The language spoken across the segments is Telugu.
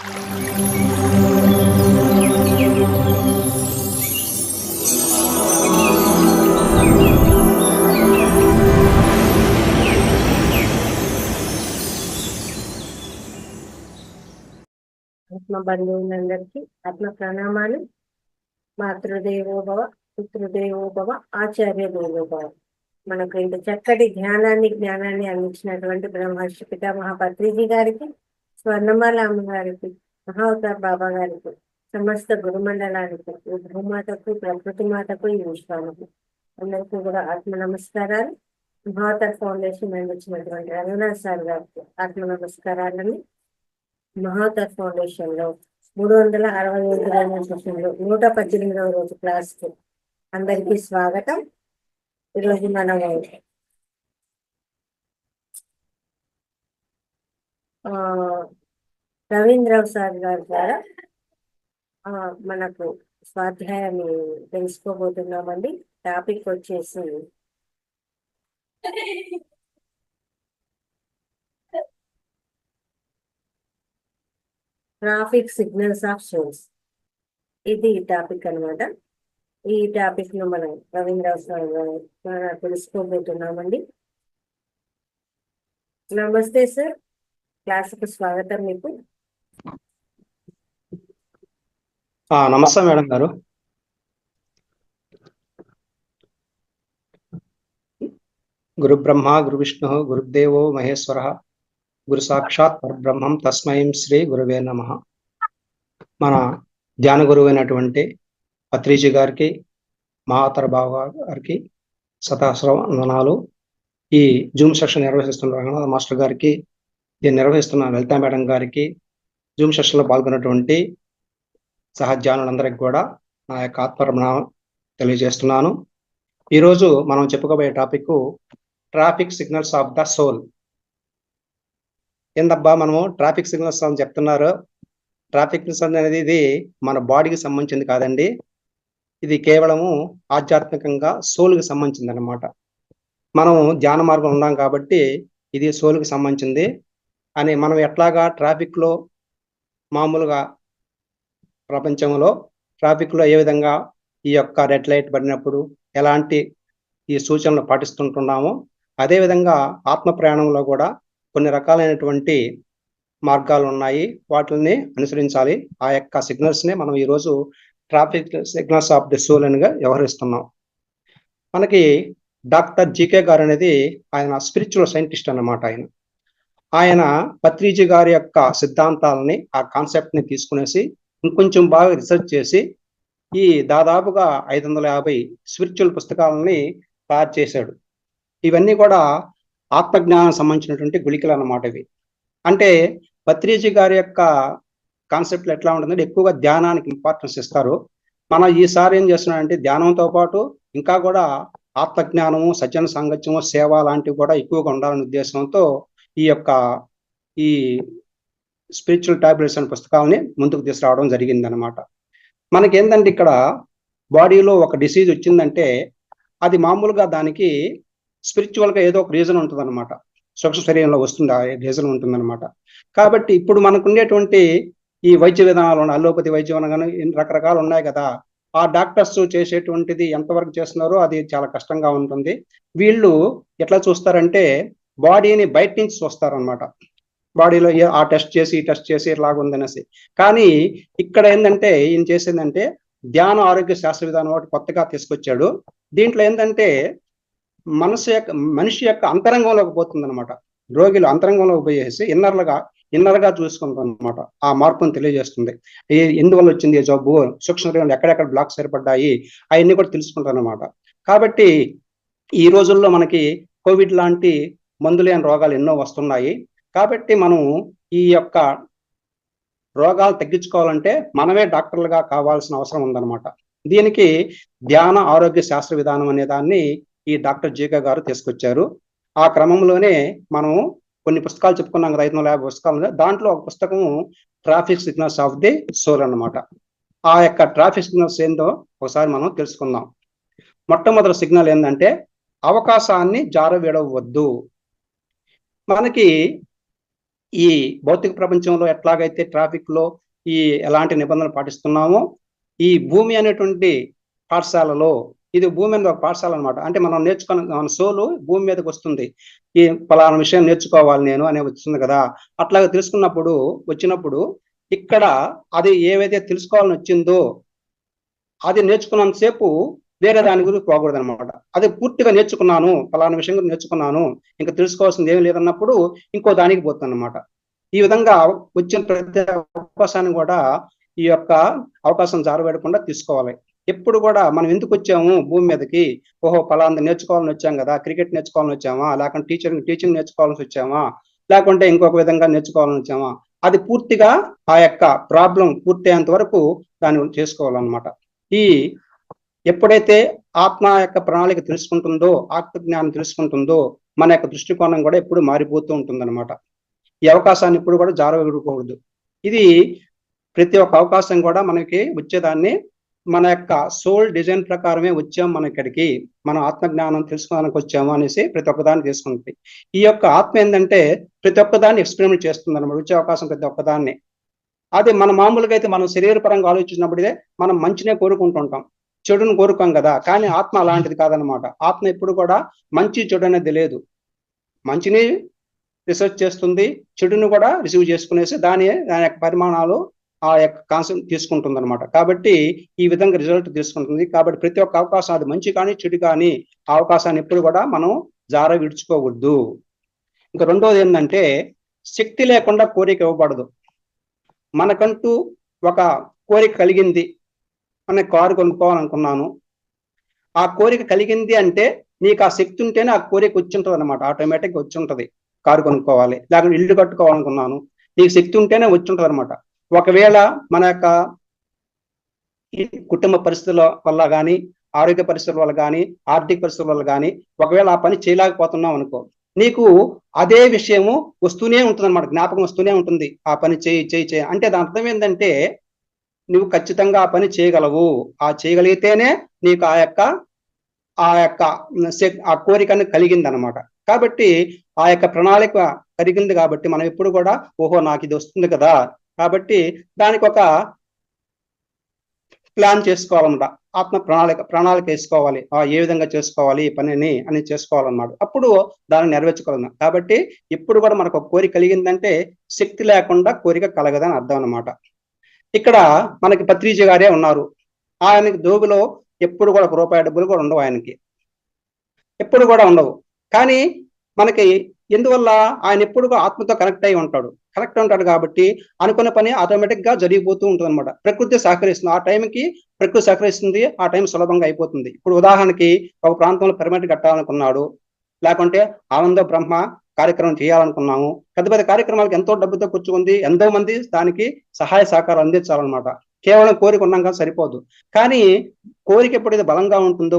ఆత్మ బంధువులందరికీ ఆత్మ ప్రణామాలు. మాతృదేవోభవ, పితృదేవోభవ, ఆచార్య దేవోభవ. మనకు ఇంత చక్కటి జ్ఞానాన్ని అందించినటువంటి బ్రహ్మర్షి పితామహ పత్రిజీ గారికి, స్వర్ణమాల అమ్మగారికి, మహావతార్ బాబా గారికి, సమస్త గురుమండలానికి, ఈ భూమాతకు, ప్రకృతి మాతకు, ఈ విశ్వానికి అందరికీ కూడా ఆత్మ నమస్కారాలు. మహావతార్ ఫౌండేషన్ అందించినటువంటి రఘునాథ్ సార్ గారికి ఆత్మ నమస్కారాలని. మహావతార్ ఫౌండేషన్ లో 365 సెషన్లు 118వ రోజు క్లాస్ కి అందరికీ స్వాగతం. ఈరోజు మనం రవీంద్రరావు సార్ గారి ద్వారా మనకు స్వాధ్యాయాన్ని తెలుసుకోబోతున్నామండి. టాపిక్ వచ్చేసి ట్రాఫిక్ సిగ్నల్స్ ఆఫ్ సోల్స్. ఇది టాపిక్ అనమాట. ఈ టాపిక్ లో మనం రవీంద్రరావు సార్ తెలుసుకోబోతున్నామండి. నమస్తే సార్, క్లాసుకు స్వాగతం మీకు. నమస్తే మేడం గారు. గురు బ్రహ్మ గురు విష్ణు గురుదేవో మహేశ్వర గురు సాక్షాత్ పరబ్రహ్మం తస్మై శ్రీ గురువే నమః. మన ధ్యాన గురువు అయినటువంటి పత్రిజీ గారికి, మహావతార్ బాబా గారికి సహస్ర వందనాలు. ఈ జూమ్ సెషన్ నిర్వహిస్తున్న రంగనాథ్ మాస్టర్ గారికి, దీన్ని నిర్వహిస్తున్న లలితా మేడం గారికి, జూమ్ సెషన్ లో పాల్గొన్నటువంటి సహధ్యానులందరికీ కూడా నా యొక్క ఆత్మప్రణామం తెలియజేస్తున్నాను. ఈరోజు మనం చెప్పుకోబోయే topic traffic signals of the soul. ఏందబ్బా మనము ట్రాఫిక్ సిగ్నల్స్ అని చెప్తున్నారు? ట్రాఫిక్ సిగ్నల్స్ అనేది ఇది మన బాడీకి సంబంధించింది కాదండి. ఇది కేవలము ఆధ్యాత్మికంగా సోల్కి సంబంధించింది అనమాట. మనం ధ్యాన మార్గం ఉన్నాం కాబట్టి ఇది సోల్కి సంబంధించింది అని మనం ఎట్లాగా ట్రాఫిక్లో మామూలుగా ప్రపంచంలో ట్రాఫిక్లో ఏ విధంగా ఈ యొక్క రెడ్ లైట్ పడినప్పుడు ఎలాంటి ఈ సూచనలు పాటిస్తుంటున్నామో, అదేవిధంగా ఆత్మ ప్రయాణంలో కూడా కొన్ని రకాలైనటువంటి మార్గాలు ఉన్నాయి, వాటిని అనుసరించాలి. ఆ యొక్క సిగ్నల్స్నే మనం ఈరోజు traffic signals of the soul అనిగా వ్యవహరిస్తున్నాం. మనకి డాక్టర్ జీకే గారు అనేది ఆయన స్పిరిచువల్ సైంటిస్ట్ అన్నమాట. ఆయన పత్రిజీ గారి యొక్క సిద్ధాంతాలని, ఆ కాన్సెప్ట్ని తీసుకునేసి ఇంకొంచెం బాగా రీసెర్చ్ చేసి ఈ దాదాపుగా 550 స్పిరిచువల్ పుస్తకాలని తయారు చేశాడు. ఇవన్నీ కూడా ఆత్మజ్ఞానం సంబంధించినటువంటి గుళికలు అన్నమాట. ఇవి అంటే పత్రిజీ గారి యొక్క కాన్సెప్ట్లు ఎట్లా ఉంటుందంటే ఎక్కువగా ధ్యానానికి ఇంపార్టెన్స్ ఇస్తారు. మనం ఈసారి ఏం చేస్తున్నామంటే ధ్యానంతో పాటు ఇంకా కూడా ఆత్మజ్ఞానము, సజ్జన సాంగత్యము, సేవ లాంటివి కూడా ఎక్కువగా ఉండాలనే ఉద్దేశంతో ఈ స్పిరిచువల్ టాబ్లెట్స్ అనే పుస్తకాలని ముందుకు తీసుకురావడం జరిగింది అనమాట. మనకేంటంటే ఇక్కడ బాడీలో ఒక డిసీజ్ వచ్చిందంటే అది మామూలుగా దానికి స్పిరిచువల్గా ఏదో ఒక రీజన్ ఉంటుంది అనమాట. సూక్ష్మ శరీరంలో వస్తుంది, ఆ రీజన్ ఉంటుందన్నమాట. కాబట్టి ఇప్పుడు మనకు ఉండేటువంటి ఈ వైద్య విధానాలు, అలోపతి వైద్యం కానీ రకరకాలు ఉన్నాయి కదా, ఆ డాక్టర్స్ చేసేటువంటిది ఎంతవరకు చేస్తున్నారో అది చాలా కష్టంగా ఉంటుంది. వీళ్ళు ఎట్లా చూస్తారంటే బాడీని బయట నుంచి చూస్తారనమాట. బాడీలో ఆ టెస్ట్ చేసి ఈ టెస్ట్ చేసి ఇలాగుందనేసి. కానీ ఇక్కడ ఏంటంటే ఈయన చేసిందంటే ధ్యాన ఆరోగ్య శాస్త్ర విధానం ఒకటి కొత్తగా తీసుకొచ్చాడు. దీంట్లో ఏంటంటే మనిషి యొక్క అంతరంగంలోకి పోతుంది అనమాట. రోగిలు అంతరంగంలోకి పోయేసి ఇన్నర్గా చూసుకుంటాం అనమాట. ఆ మార్పును తెలియజేస్తుంది. ఎందువల్ల వచ్చింది జబ్బు, సూక్ష్మ శరీరంలో ఎక్కడెక్కడ బ్లాక్స్ ఏర్పడ్డాయి, అవన్నీ కూడా తెలుసుకుంటాను అనమాట. కాబట్టి ఈ రోజుల్లో మనకి కోవిడ్ లాంటి మందులేని రోగాలు ఎన్నో వస్తున్నాయి. కాబట్టి మనం ఈ యొక్క రోగాలు తగ్గించుకోవాలంటే మనమే డాక్టర్లుగా కావాల్సిన అవసరం ఉందన్నమాట. దీనికి ధ్యాన ఆరోగ్య శాస్త్ర విధానం అనే దాన్ని ఈ డాక్టర్ జీకే గారు తీసుకొచ్చారు. ఆ క్రమంలోనే మనం కొన్ని పుస్తకాలు చెప్పుకున్నాం కదా, 550 పుస్తకాలు. దాంట్లో ఒక పుస్తకము traffic signals of the soul అన్నమాట. ఆ యొక్క ట్రాఫిక్ సిగ్నల్స్ ఏందో ఒకసారి మనం తెలుసుకుందాం. మొట్టమొదటి సిగ్నల్ ఏంటంటే అవకాశాన్ని జారవిడవద్దు. మనకి ఈ భౌతిక ప్రపంచంలో ఎట్లాగైతే ట్రాఫిక్ లో ఈ ఎలాంటి నిబంధనలు పాటిస్తున్నామో, ఈ భూమి అనేటువంటి పాఠశాలలో, ఇది భూమి అనేది ఒక పాఠశాల అనమాట. అంటే మనం నేర్చుకున్న మన సోలు భూమి మీదకి వస్తుంది. ఈ పలానా విషయం నేర్చుకోవాలి నేను అనే వస్తుంది కదా. అట్లాగే వచ్చినప్పుడు ఇక్కడ అది ఏవైతే తెలుసుకోవాలని వచ్చిందో అది నేర్చుకున్నంతసేపు వేరే దాని గురించి పోకూడదు అనమాట. అది పూర్తిగా నేర్చుకున్నాను, పలానా విషయం గురించి నేర్చుకున్నాను, ఇంకా తెలుసుకోవాల్సింది ఏమి లేదన్నప్పుడు ఇంకో దానికి పోతుంది అనమాట. ఈ విధంగా వచ్చిన ప్రతి అవకాశాన్ని కూడా ఈ యొక్క అవకాశం జారవేయకుండా తీసుకోవాలి. ఎప్పుడు కూడా మనం ఎందుకు వచ్చాము భూమి మీదకి, ఓహో పలానా నేర్చుకోవాలని వచ్చాం కదా, క్రికెట్ నేర్చుకోవాలని వచ్చామా, లేకుంటే టీచింగ్ నేర్చుకోవాలని వచ్చామా, లేకుంటే ఇంకొక విధంగా నేర్చుకోవాలని వచ్చామా, అది పూర్తిగా ఆ యొక్క ప్రాబ్లం పూర్తయ్యేంత వరకు దాన్ని చేసుకోవాలన్నమాట. ఈ ఎప్పుడైతే ఆత్మ యొక్క ప్రణాళిక తెలుసుకుంటుందో, ఆత్మజ్ఞానం తెలుసుకుంటుందో, మన యొక్క దృష్టికోణం కూడా ఎప్పుడు మారిపోతూ ఉంటుందన్నమాట. ఈ అవకాశాన్ని ఎప్పుడు కూడా జారవిడకూడదు. ఇది ప్రతి ఒక్క అవకాశం కూడా మనకి వచ్చేదాన్ని మన యొక్క సోల్ డిజైన్ ప్రకారమే వచ్చాము మనం ఇక్కడికి, మన ఆత్మజ్ఞానం తెలుసుకోవడానికి వచ్చాము అనేసి ప్రతి ఒక్కదాన్ని తీసుకుంటుంది. ఈ యొక్క ఆత్మ ఏంటంటే ప్రతి ఒక్కదాన్ని ఎక్స్పెరిమెంట్ చేస్తుంది అనమాట, వచ్చే అవకాశం ప్రతి ఒక్కదాన్ని. అదే మన మామూలుగా అయితే మనం శరీరపరంగా ఆలోచించినప్పుడే మనం మంచినే కోరుకుంటుంటాం, చెడును కోరుకోం కదా. కానీ ఆత్మ అలాంటిది కాదనమాట. ఆత్మ ఎప్పుడు కూడా మంచి చెడు అనేది లేదు, మంచిని రీసెర్చ్ చేస్తుంది, చెడును కూడా రిసీవ్ చేసుకునేసి దాని యొక్క పరిమాణాలు ఆ యొక్క కాన్సెప్ట్ తీసుకుంటుంది అనమాట. కాబట్టి ఈ విధంగా రిజల్ట్ తీసుకుంటుంది. కాబట్టి ప్రతి ఒక్క అవకాశం, అది మంచి కానీ చెడు కానీ, ఆ అవకాశాన్ని ఎప్పుడు కూడా మనం జార విడుచుకోకూడదు. ఇంకా రెండోది ఏంటంటే, శక్తి లేకుండా కోరిక ఇవ్వబడదు. మనకంటూ ఒక కోరిక కలిగింది, అనే కారు కొనుక్కోవాలనుకున్నాను, ఆ కోరిక కలిగింది అంటే నీకు ఆ శక్తి ఉంటేనే ఆ కోరిక వచ్చి ఉంటుంది అనమాట, ఆటోమేటిక్గా వచ్చి ఉంటుంది. కారు కొనుక్కోవాలి, లేకపోతే ఇల్లు కట్టుకోవాలనుకున్నాను, నీకు శక్తి ఉంటేనే వచ్చి ఉంటుంది అనమాట. ఒకవేళ మన యొక్క కుటుంబ పరిస్థితుల వల్ల కానీ, ఆరోగ్య పరిస్థితుల వల్ల కానీ, ఆర్థిక పరిస్థితుల వల్ల కానీ ఒకవేళ ఆ పని చేయలేకపోతున్నాం అనుకో, నీకు అదే విషయము వస్తూనే ఉంటుంది అనమాట, జ్ఞాపకం వస్తూనే ఉంటుంది, ఆ పని చేయి అంటే దాని అర్థం ఏంటంటే నువ్వు ఖచ్చితంగా ఆ పని చేయగలవు. ఆ చేయగలిగితేనే నీకు ఆ కోరికను కలిగింది అనమాట. కాబట్టి ఆ యొక్క ప్రణాళిక కలిగింది కాబట్టి మనం ఎప్పుడు కూడా ఓహో నాకు ఇది వస్తుంది కదా, కాబట్టి దానికి ఒక ప్లాన్ చేసుకోవాలన్నమాట. ఆత్మ ప్రణాళిక వేసుకోవాలి, ఏ విధంగా చేసుకోవాలి ఈ పనిని అని చేసుకోవాలన్నమాట. అప్పుడు దాన్ని నెరవేర్చుకోవాలి. కాబట్టి ఎప్పుడు కూడా మనకు ఒక కోరిక కలిగిందంటే శక్తి లేకుండా కోరిక కలగదని అర్థం అన్నమాట. ఇక్కడ మనకి పత్రిజీ గారే ఉన్నారు, ఆయనకి దోబిలో ఎప్పుడు కూడా ₹1 డబ్బులు కూడా ఉండవు, ఆయనకి ఎప్పుడు కూడా ఉండవు. కానీ మనకి ఎందువల్ల ఆయన ఎప్పుడు ఆత్మతో కనెక్ట్ ఉంటాడు కాబట్టి అనుకున్న పని ఆటోమేటిక్ గా జరిగిపోతూ ఉంటుంది అనమాట. ప్రకృతి సహకరిస్తుంది, ఆ టైంకి ప్రకృతి సహకరిస్తుంది, ఆ టైం సులభంగా అయిపోతుంది. ఇప్పుడు ఉదాహరణకి ఒక ప్రాంతంలో పిరమిడ్ కట్టాలనుకున్నాడు, లేకుంటే ఆనంద బ్రహ్మ కార్యక్రమం చేయాలనుకున్నాము, పెద్ద పెద్ద కార్యక్రమాలకు ఎంతో డబ్బుతో కూర్చుకుంది, ఎంతో మంది దానికి సహాయ సహకారం అందించాలన్నమాట. కేవలం కోరిక ఉన్నాక సరిపోదు. కానీ కోరిక ఎప్పుడైతే బలంగా ఉంటుందో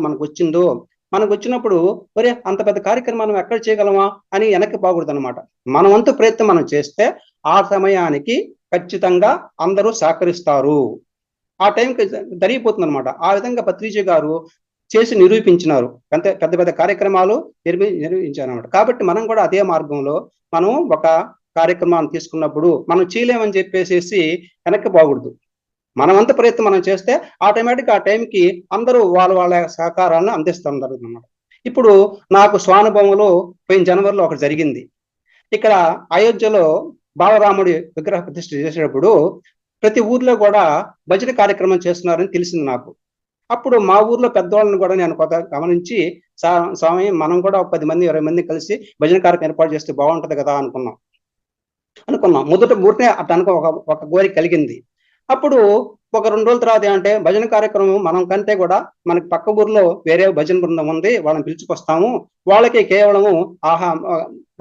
మనకు వచ్చినప్పుడు ఒరే అంత పెద్ద కార్యక్రమం మనం ఎక్కడ చేయగలమా అని వెనక్కి పోకూడదు అనమాట. మన వంతు ప్రయత్నం మనం చేస్తే ఆ సమయానికి ఖచ్చితంగా అందరూ సహకరిస్తారు, ఆ టైంకి జరిగిపోతుంది అనమాట. ఆ విధంగా పత్రిజీ గారు చేసి నిరూపించినారు, పెద్ద పెద్ద కార్యక్రమాలు నిర్వహించారు అనమాట. కాబట్టి మనం కూడా అదే మార్గంలో మనం ఒక కార్యక్రమాన్ని తీసుకున్నప్పుడు మనం చేయలేమని చెప్పేసి వెనక్కి పోకూడదు. మనమంత ప్రయత్నం మనం చేస్తే ఆటోమేటిక్ ఆ టైంకి అందరూ వాళ్ళ సహకారాలను అందిస్తున్నారు అన్నమాట. ఇప్పుడు నాకు స్వానుభవంలో పోయిన జనవరిలో ఒకటి జరిగింది. ఇక్కడ అయోధ్యలో బాలరాముడి విగ్రహ ప్రతిష్ఠ చేసేటప్పుడు ప్రతి ఊర్లో కూడా భజన కార్యక్రమం చేస్తున్నారని తెలిసింది నాకు. అప్పుడు మా ఊర్లో పెద్దవాళ్ళని కూడా నేను కొంత గమనించి, స్వామి మనం కూడా 10 మంది 20 మంది కలిసి భజన కార్యక్రమం ఏర్పాటు చేస్తే బాగుంటది కదా అనుకున్నాం. మొదట ఊరినే అట్లా ఒక కోరిక కలిగింది. అప్పుడు ఒక 2 రోజుల తర్వాత ఏమంటే భజన కార్యక్రమం మనం కంటే కూడా మనకి పక్క ఊర్లో వేరే భజన బృందం ఉంది, వాళ్ళని పిలుచుకొస్తాము, వాళ్ళకి కేవలము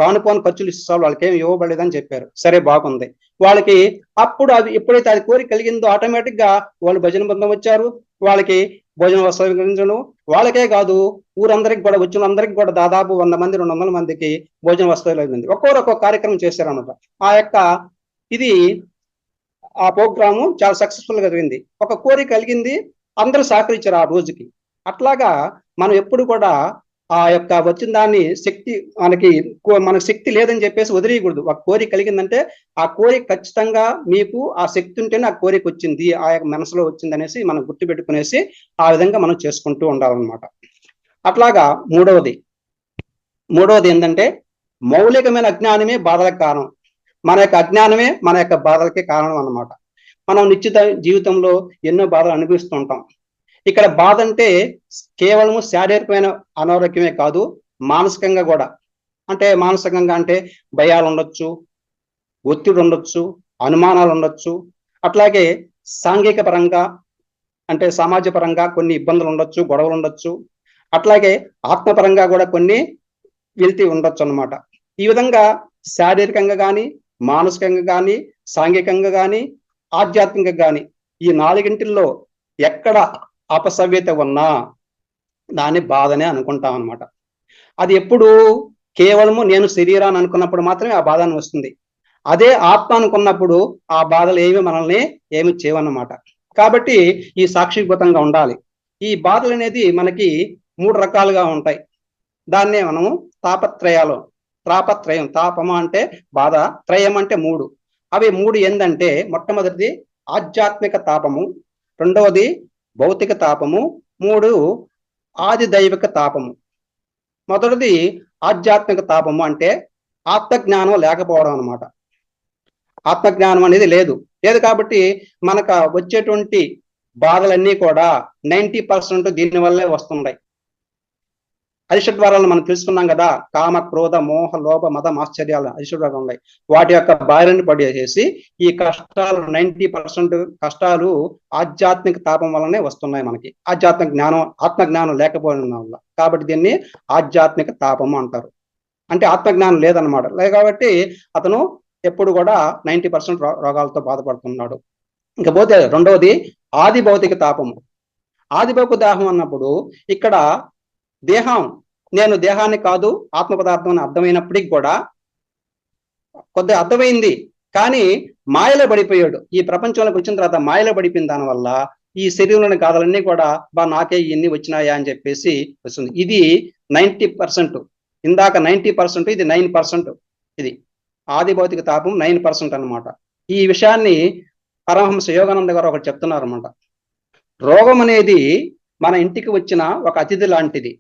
రానుపోని ఖర్చులు ఇస్తారు, వాళ్ళకి ఏమి ఇవ్వబడలేదని చెప్పారు. సరే బాగుంది. వాళ్ళకి అప్పుడు అది ఎప్పుడైతే అది కోరిక కలిగిందో ఆటోమేటిక్ గా వాళ్ళు భజన బృందం వచ్చారు, వాళ్ళకి భోజన వసతులు, వాళ్ళకే కాదు ఊరందరికి కూడా వచ్చిన అందరికి కూడా దాదాపు 100 మంది 200 మందికి భోజన వసతులు అయింది. ఒక్కొక్క కార్యక్రమం చేశారన్నమాట. ఆ యొక్క ఇది ఆ ప్రోగ్రాము చాలా సక్సెస్ఫుల్ గా జరిగింది. ఒక కోరిక కలిగింది, అందరూ సహకరించారు ఆ రోజుకి. అట్లాగా మనం ఎప్పుడు కూడా ఆ యొక్క వచ్చిన దాన్ని శక్తి మనకు శక్తి లేదని చెప్పేసి వదిలేయకూడదు. ఒక కోరిక కలిగిందంటే ఆ కోరిక ఖచ్చితంగా మీకు ఆ శక్తి ఉంటేనే ఆ కోరిక వచ్చింది, ఆ యొక్క మనసులో వచ్చింది అనేసి మనం గుర్తుపెట్టుకునేసి ఆ విధంగా మనం చేసుకుంటూ ఉండాలన్నమాట. అట్లాగా మూడవది ఏంటంటే మౌలికమైన అజ్ఞానమే బాధలకు కారణం. మన యొక్క అజ్ఞానమే మన యొక్క బాధలకి కారణం అన్నమాట. మనం నిశ్చిత జీవితంలో ఎన్నో బాధలు అనుభవిస్తూ ఉంటాం. ఇక్కడ బాధ అంటే కేవలము శారీరకమైన అనారోగ్యమే కాదు, మానసికంగా కూడా. అంటే మానసికంగా అంటే భయాలు ఉండొచ్చు, ఒత్తిడి ఉండొచ్చు, అనుమానాలు ఉండొచ్చు. అట్లాగే సాంఘిక పరంగా అంటే సమాజ పరంగా కొన్ని ఇబ్బందులు ఉండొచ్చు, గొడవలు ఉండొచ్చు. అట్లాగే ఆత్మపరంగా కూడా కొన్ని వెళ్తీ ఉండొచ్చు అన్నమాట. ఈ విధంగా శారీరకంగా కానీ, మానసికంగా కానీ, సాంఘికంగా కానీ, ఆధ్యాత్మికంగా కానీ ఈ నాలుగింటిల్లో ఎక్కడ అపసవ్యత ఉన్నా దాన్ని బాధనే అనుకుంటాం అనమాట. అది ఎప్పుడు కేవలము నేను శరీరాన్ని అనుకున్నప్పుడు మాత్రమే ఆ బాధ వస్తుంది. అదే ఆత్మ అనుకున్నప్పుడు ఆ బాధలు మనల్ని ఏమి చేయవన్నమాట. కాబట్టి ఈ సాక్షిభూతంగా ఉండాలి. ఈ బాధలు అనేది మనకి 3 రకాలుగా ఉంటాయి. దాన్నే మనము తాపత్రయం, తాపము అంటే బాధ, త్రయం అంటే 3. అవి 3 ఏంటంటే మొట్టమొదటిది ఆధ్యాత్మిక తాపము, రెండవది భౌతిక తాపము, 3 ఆది దైవిక తాపము. మొదటిది ఆధ్యాత్మిక తాపము అంటే ఆత్మజ్ఞానం లేకపోవడం అనమాట. ఆత్మజ్ఞానం అనేది లేదు కాబట్టి మనకు వచ్చేటువంటి బాధలన్నీ కూడా 90% దీనివల్లే వస్తున్నాయి. అరిషడ్వారాలను మనం తెలుసుకున్నాం కదా, కామ, క్రోధ, మోహ, లోభ, మద, ఆశ్చర్యాలు అరిషడ్వారాలు ఉన్నాయి. వాటి యొక్క బారిన పడేసేసి ఈ కష్టాలు 90% కష్టాలు ఆధ్యాత్మిక తాపం వల్లనే వస్తున్నాయి మనకి. ఆత్మజ్ఞానం లేకపోవడం వల్ల. కాబట్టి దీన్ని ఆధ్యాత్మిక తాపము అంటారు. అంటే ఆత్మజ్ఞానం లేదన్నమాట. కాబట్టి అతను ఎప్పుడు కూడా 90% రోగాలతో బాధపడుతున్నాడు. ఇంకపోతే రెండవది ఆది భౌతిక తాపము. ఆది భౌతిక దాహం అన్నప్పుడు ఇక్కడ నేను దేహాన్ని కాదు ఆత్మ పదార్థం అని అర్థమైనప్పటికి కూడా కొద్దిగా అర్థమైంది, కానీ మాయలో పడిపోయాడు. ఈ ప్రపంచంలోకి వచ్చిన తర్వాత మాయలో పడిపోయిన దానివల్ల ఈ శరీరంలోని గాథలన్నీ కూడా నాకే ఇన్ని వచ్చినాయా అని చెప్పేసి వస్తుంది. ఇది 90%. ఇందాక 90%, ఇది 9%. ఇది ఆది భౌతిక తాపం 9% అన్నమాట. ఈ విషయాన్ని పరమహంస యోగానంద గారు ఒకటి చెప్తున్నారు అన్నమాట. రోగం అనేది మన ఇంటికి వచ్చిన ఒక అతిథి లాంటిది.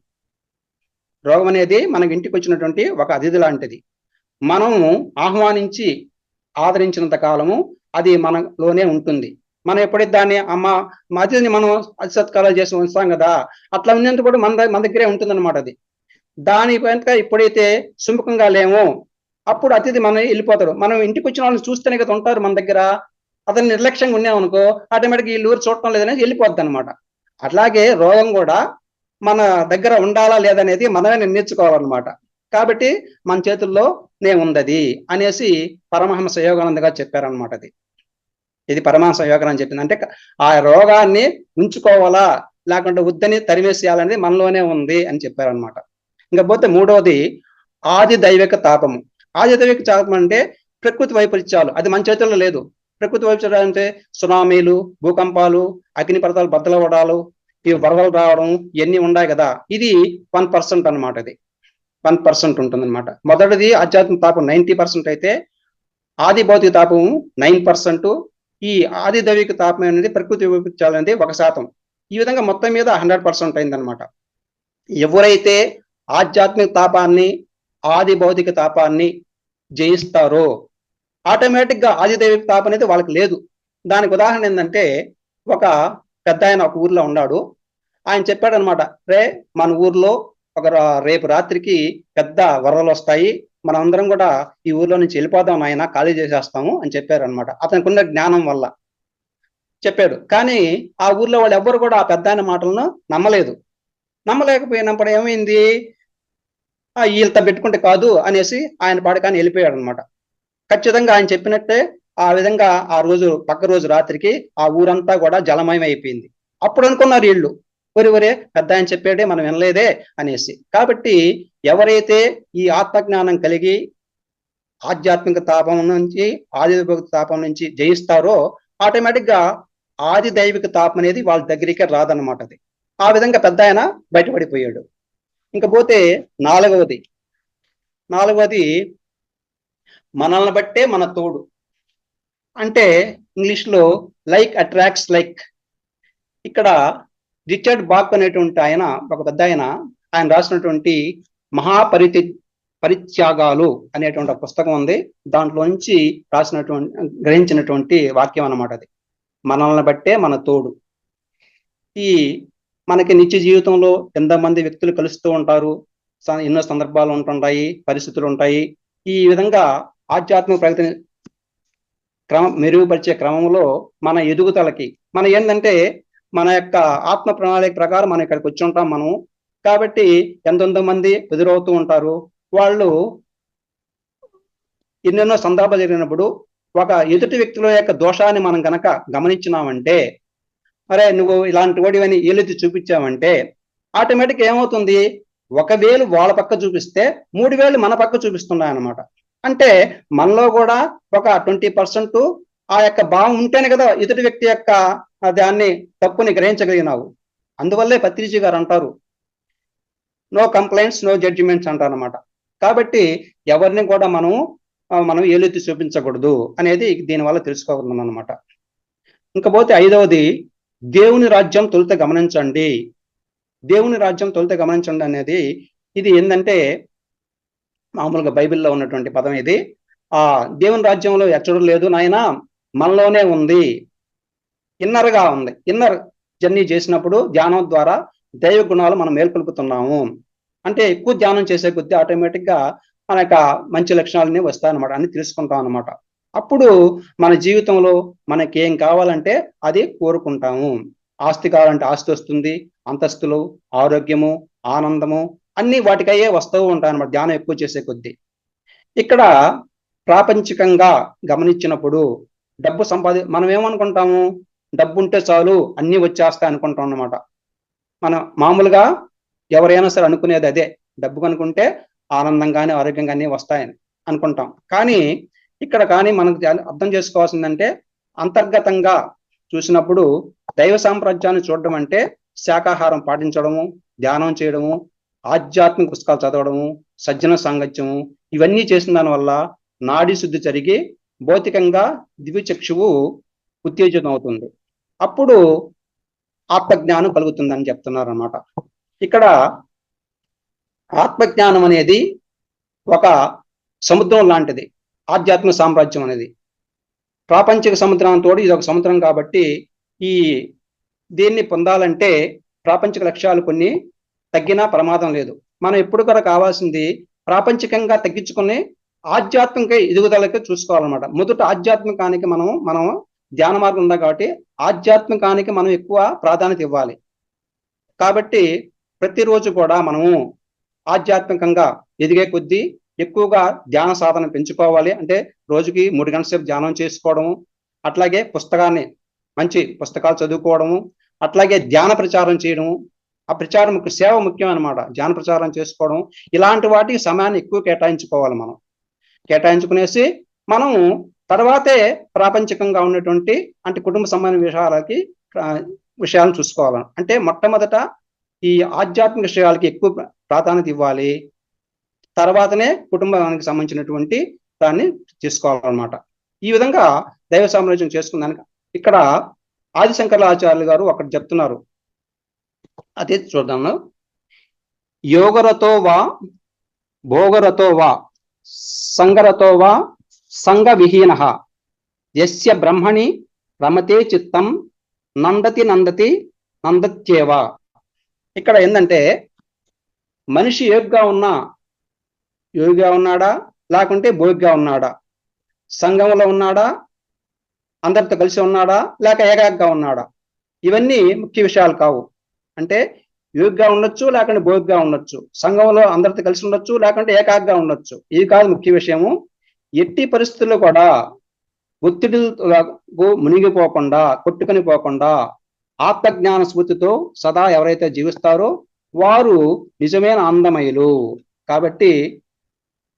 రోగం అనేది మనకి ఇంటికి వచ్చినటువంటి ఒక అతిథి లాంటిది. మనము ఆహ్వానించి ఆదరించినంత కాలము అది మనలోనే ఉంటుంది. మనం ఎప్పుడైతే దాన్ని మా అతిథిని మనం అతిసత్కారాలు చేసి ఉంచుతాం కదా, అట్లా ఉన్నంత కూడా మన దగ్గరే ఉంటుంది అనమాట. అది దాని వెంట ఎప్పుడైతే సుముఖంగా లేమో అప్పుడు అతిథి మనం వెళ్ళిపోతాడు. మనం ఇంటికి వచ్చిన వాళ్ళని చూస్తేనే కదా ఉంటారు మన దగ్గర. అతను నిర్లక్ష్యంగా ఉన్నామనుకో ఆటోమేటిక్గా వీళ్ళు ఊరు చూడటం లేదనేది వెళ్ళిపోద్ది అనమాట. అట్లాగే రోగం కూడా మన దగ్గర ఉండాలా లేదనేది మనమే నిర్ణయించుకోవాలన్నమాట. కాబట్టి మన చేతుల్లోనే ఉందది అనేసి పరమహంస యోగానంద గారు చెప్పారనమాట. ఇది పరమహంస యోగానంద చెప్పింది. అంటే ఆ రోగాన్ని ఉంచుకోవాలా లేకుంటే వద్దని తరిమేసేయాలనేది మనలోనే ఉంది అని చెప్పారనమాట. ఇంకపోతే మూడవది ఆది దైవిక తాపము. ఆది దైవిక తాపం అంటే ప్రకృతి వైపరీత్యాలు, అది మన చేతుల్లో లేదు. ప్రకృతి వైపరీత్యాలు అంటే సునామీలు, భూకంపాలు, అగ్నిపర్వతాలు బద్దలవడాలు, ఈ వరదలు రావడం ఇవన్నీ ఉన్నాయి కదా. ఇది 1% అనమాట. ఇది 1% ఉంటుందన్నమాట. మొదటిది ఆధ్యాత్మిక తాపం 90% అయితే ఆది భౌతిక తాపం 9%. ఈ ఆది దైవిక తాపం అనేది ప్రకృతి వైపరీత్యాలు అనేది 1%. ఈ విధంగా మొత్తం మీద 100% అయిందనమాట. ఎవరైతే ఆధ్యాత్మిక తాపాన్ని ఆది భౌతిక తాపాన్ని జయిస్తారో ఆటోమేటిక్ గా ఆది దైవిక తాపం అనేది వాళ్ళకి లేదు. దానికి ఉదాహరణ ఏంటంటే, ఒక పెద్ద ఆయన ఒక ఊర్లో ఉన్నాడు. ఆయన చెప్పాడు అనమాట, మన ఊర్లో రేపు రాత్రికి పెద్ద వరదలు వస్తాయి, మనం అందరం కూడా ఈ ఊర్లో నుంచి వెళ్ళిపోదాం నాయన, ఖాళీ చేసేస్తాము అని చెప్పారు అనమాట. అతనికి ఉన్న జ్ఞానం వల్ల చెప్పాడు. కానీ ఆ ఊర్లో వాళ్ళు ఎవ్వరు కూడా ఆ పెద్ద ఆయన మాటలను నమ్మలేకపోయినప్పుడు ఏమైంది, వీళ్ళతో పెట్టుకుంటే కాదు అనేసి ఆయన పాడకాన్ని వెళ్ళిపోయాడు అనమాట. ఖచ్చితంగా ఆయన చెప్పినట్టే ఆ విధంగా ఆ రోజు పక్క రోజు రాత్రికి ఆ ఊరంతా కూడా జలమయం అయిపోయింది. అప్పుడు అనుకున్నారు వీళ్ళు, ఒరే పెద్ద ఆయన చెప్పాడే మనం వినలేదే అనేసి. కాబట్టి ఎవరైతే ఈ ఆత్మజ్ఞానం కలిగి ఆధ్యాత్మిక తాపం నుంచి ఆది దైవిక తాపం నుంచి జయిస్తారో ఆటోమేటిక్ గా ఆది దైవిక తాపం అనేది వాళ్ళ దగ్గరికి రాదన్నమాట. అది ఆ విధంగా పెద్ద ఆయన బయటపడిపోయాడు. ఇంకపోతే నాలుగవది మనల్ని బట్టే మన తోడు. అంటే ఇంగ్లీష్లో లైక్ అట్రాక్ట్స్ లైక్. ఇక్కడ రిచర్డ్ బాక్ అనేటువంటి ఆయన, ఒక పెద్ద ఆయన రాసినటువంటి పరిత్యాగాలు అనేటువంటి ఒక పుస్తకం ఉంది. దాంట్లో నుంచి గ్రహించినటువంటి వాక్యం అన్నమాట అది. మనల్ని బట్టే మన తోడు. ఈ మనకి నిత్య జీవితంలో ఎంతమంది వ్యక్తులు కలుస్తూ ఉంటారు, ఎన్నో సందర్భాలు ఉంటుంటాయి, పరిస్థితులు ఉంటాయి. ఈ విధంగా ఆధ్యాత్మిక ప్రగతిని మెరుగుపరిచే క్రమంలో మన ఎదుగుదలకి మన ఏంటంటే మన యొక్క ఆత్మ ప్రణాళిక ప్రకారం మనం ఇక్కడికి వచ్చి ఉంటాం మనం. కాబట్టి ఎంతెంతో మంది ఎదురవుతూ ఉంటారు. వాళ్ళు ఎన్నెన్నో సందర్భాలు జరిగినప్పుడు ఒక ఎదుటి వ్యక్తుల యొక్క దోషాన్ని మనం గనక గమనించినామంటే, అరే నువ్వు ఇలాంటి వాడివని ఏలెత్తి చూపించామంటే ఆటోమేటిక్ ఏమవుతుంది, 1 వేలు వాళ్ళ పక్క చూపిస్తే 3 వేలు మన పక్క చూపిస్తున్నాయి అన్నమాట. అంటే మనలో కూడా ఒక 20% ఆ యొక్క భావం ఉంటేనే కదా ఎదుటి వ్యక్తి యొక్క దాన్ని తప్పుని గ్రహించగలిగినావు. అందువల్లే పత్రిజీ గారు అంటారు, నో కంప్లైంట్స్ నో జడ్జిమెంట్స్ అంటారనమాట. కాబట్టి ఎవరిని కూడా మనం ఏలెత్తి చూపించకూడదు అనేది దీనివల్ల తెలుసుకోగలం అనమాట. ఇంకపోతే 5వది దేవుని రాజ్యం తొలుత గమనించండి. దేవుని రాజ్యం తొలుత గమనించండి అనేది ఇది ఏంటంటే మామూలుగా బైబిల్లో ఉన్నటువంటి పదం ఇది. ఆ దేవుని రాజ్యంలో ఎచ్చడం లేదు నాయన, మనలోనే ఉంది, ఇన్నర్గా ఉంది. ఇన్నర్ జర్నీ చేసినప్పుడు ధ్యానం ద్వారా దైవ గుణాలు మనం మేల్కొల్పుతున్నాము. అంటే ఎక్కువ ధ్యానం చేసే కొద్దీ ఆటోమేటిక్గా మన యొక్క మంచి లక్షణాలన్నీ వస్తాయన్నమాట, అన్ని తెలుసుకుంటాం అనమాట. అప్పుడు మన జీవితంలో మనకి ఏం కావాలంటే అది కోరుకుంటాము. ఆస్తి కావాలంటే ఆస్తి వస్తుంది, అంతస్తులు, ఆరోగ్యము, ఆనందము అన్ని వాటికయ్యే వస్తూ ఉంటాయి అన్నమాట ధ్యానం ఎక్కువ చేసే కొద్దీ. ఇక్కడ ప్రాపంచికంగా గమనించినప్పుడు డబ్బు మనం ఏమనుకుంటాము, డబ్బు ఉంటే చాలు అన్నీ వచ్చేస్తాయి అనుకుంటాం అన్నమాట. మనం మామూలుగా ఎవరైనా సరే అనుకునేది అదే, డబ్బు కనుకుంటే ఆనందం కానీ ఆరోగ్యం కానీ వస్తాయని అనుకుంటాం. కానీ ఇక్కడ మనకు అర్థం చేసుకోవాల్సిందంటే అంతర్గతంగా చూసినప్పుడు దైవ సామ్రాజ్యాన్ని చూడడం అంటే శాకాహారం పాటించడము, ధ్యానం చేయడము, ఆధ్యాత్మిక పుస్తకాలు చదవడము, సజ్జన సాంగత్యము ఇవన్నీ చేసిన దానివల్ల నాడీ శుద్ధి జరిగి భౌతికంగా దివ్యచక్షువు ఉత్తేజితం అవుతుంది. అప్పుడు ఆత్మజ్ఞానం కలుగుతుందని చెప్తున్నారు అన్నమాట. ఇక్కడ ఆత్మజ్ఞానం అనేది ఒక సముద్రం లాంటిది. ఆధ్యాత్మిక సామ్రాజ్యం అనేది ప్రాపంచిక సముద్రంతో ఇది ఒక సముద్రం. కాబట్టి దీన్ని పొందాలంటే ప్రాపంచిక లక్ష్యాలు కొన్ని తగ్గినా ప్రమాదం లేదు. మనం ఎప్పుడు కూడా కావాల్సింది ప్రాపంచికంగా తగ్గించుకుని ఆధ్యాత్మిక ఎదుగుదలకి చూసుకోవాలన్నమాట. మొదట ఆధ్యాత్మికానికి మనం ధ్యాన మార్గం ఉంది కాబట్టి ఆధ్యాత్మికానికి మనం ఎక్కువ ప్రాధాన్యత ఇవ్వాలి. కాబట్టి ప్రతిరోజు కూడా మనము ఆధ్యాత్మికంగా ఎదిగే కొద్దీ ఎక్కువగా ధ్యాన సాధన పెంచుకోవాలి. అంటే రోజుకి 3 గంటల సేపు ధ్యానం చేసుకోవడము, అట్లాగే మంచి పుస్తకాలు చదువుకోవడము, అట్లాగే ధ్యాన ప్రచారం చేయడము. ఆ ప్రచారం సేవ ముఖ్యం అనమాట. ధ్యాన ప్రచారం చేసుకోవడం, ఇలాంటి వాటికి సమయాన్ని ఎక్కువ కేటాయించుకోవాలి. మనం కేటాయించుకునేసి మనము తర్వాతే ప్రాపంచికంగా ఉన్నటువంటి అంటే కుటుంబ సంబంధ విషయాలను చూసుకోవాలి. అంటే మొట్టమొదట ఈ ఆధ్యాత్మిక విషయాలకి ఎక్కువ ప్రాధాన్యత ఇవ్వాలి, తర్వాతనే కుటుంబానికి సంబంధించినటువంటి దాన్ని తీసుకోవాలన్నమాట. ఈ విధంగా దైవ సామ్రాజ్యం చేసుకున్నానికి ఇక్కడ ఆదిశంకరాచార్యులు గారు ఒకటి చెప్తున్నారు, అదే చూద్దాము. యోగరతో వా భోగరతో వా సంగరతో వా సంగ విహీన యస్య బ్రహ్మణి రమతే చిత్తం నందతి నందత్యేవ. ఇక్కడ ఏంటంటే మనిషి యోగిగా ఉన్నాడా లేకుంటే భోగిగా ఉన్నాడా, సంఘంలో ఉన్నాడా, అందరితో కలిసి ఉన్నాడా, లేక ఏకాగ్గా ఉన్నాడా, ఇవన్నీ ముఖ్య విషయాలు కావు. అంటే యోగిగా ఉండొచ్చు, లేకుంటే భోగిగా ఉండొచ్చు, సంఘంలో అందరితో కలిసి ఉండొచ్చు, లేకుంటే ఏకాగ్గా ఉండొచ్చు. ఇది కాదు ముఖ్య విషయము. ఎట్టి పరిస్థితుల్లో కూడా ఒత్తిడిలకు మునిగిపోకుండా, కొట్టుకుని పోకుండా ఆత్మజ్ఞాన స్ఫూర్తితో సదా ఎవరైతే జీవిస్తారో వారు నిజమైన ఆనందమయులు. కాబట్టి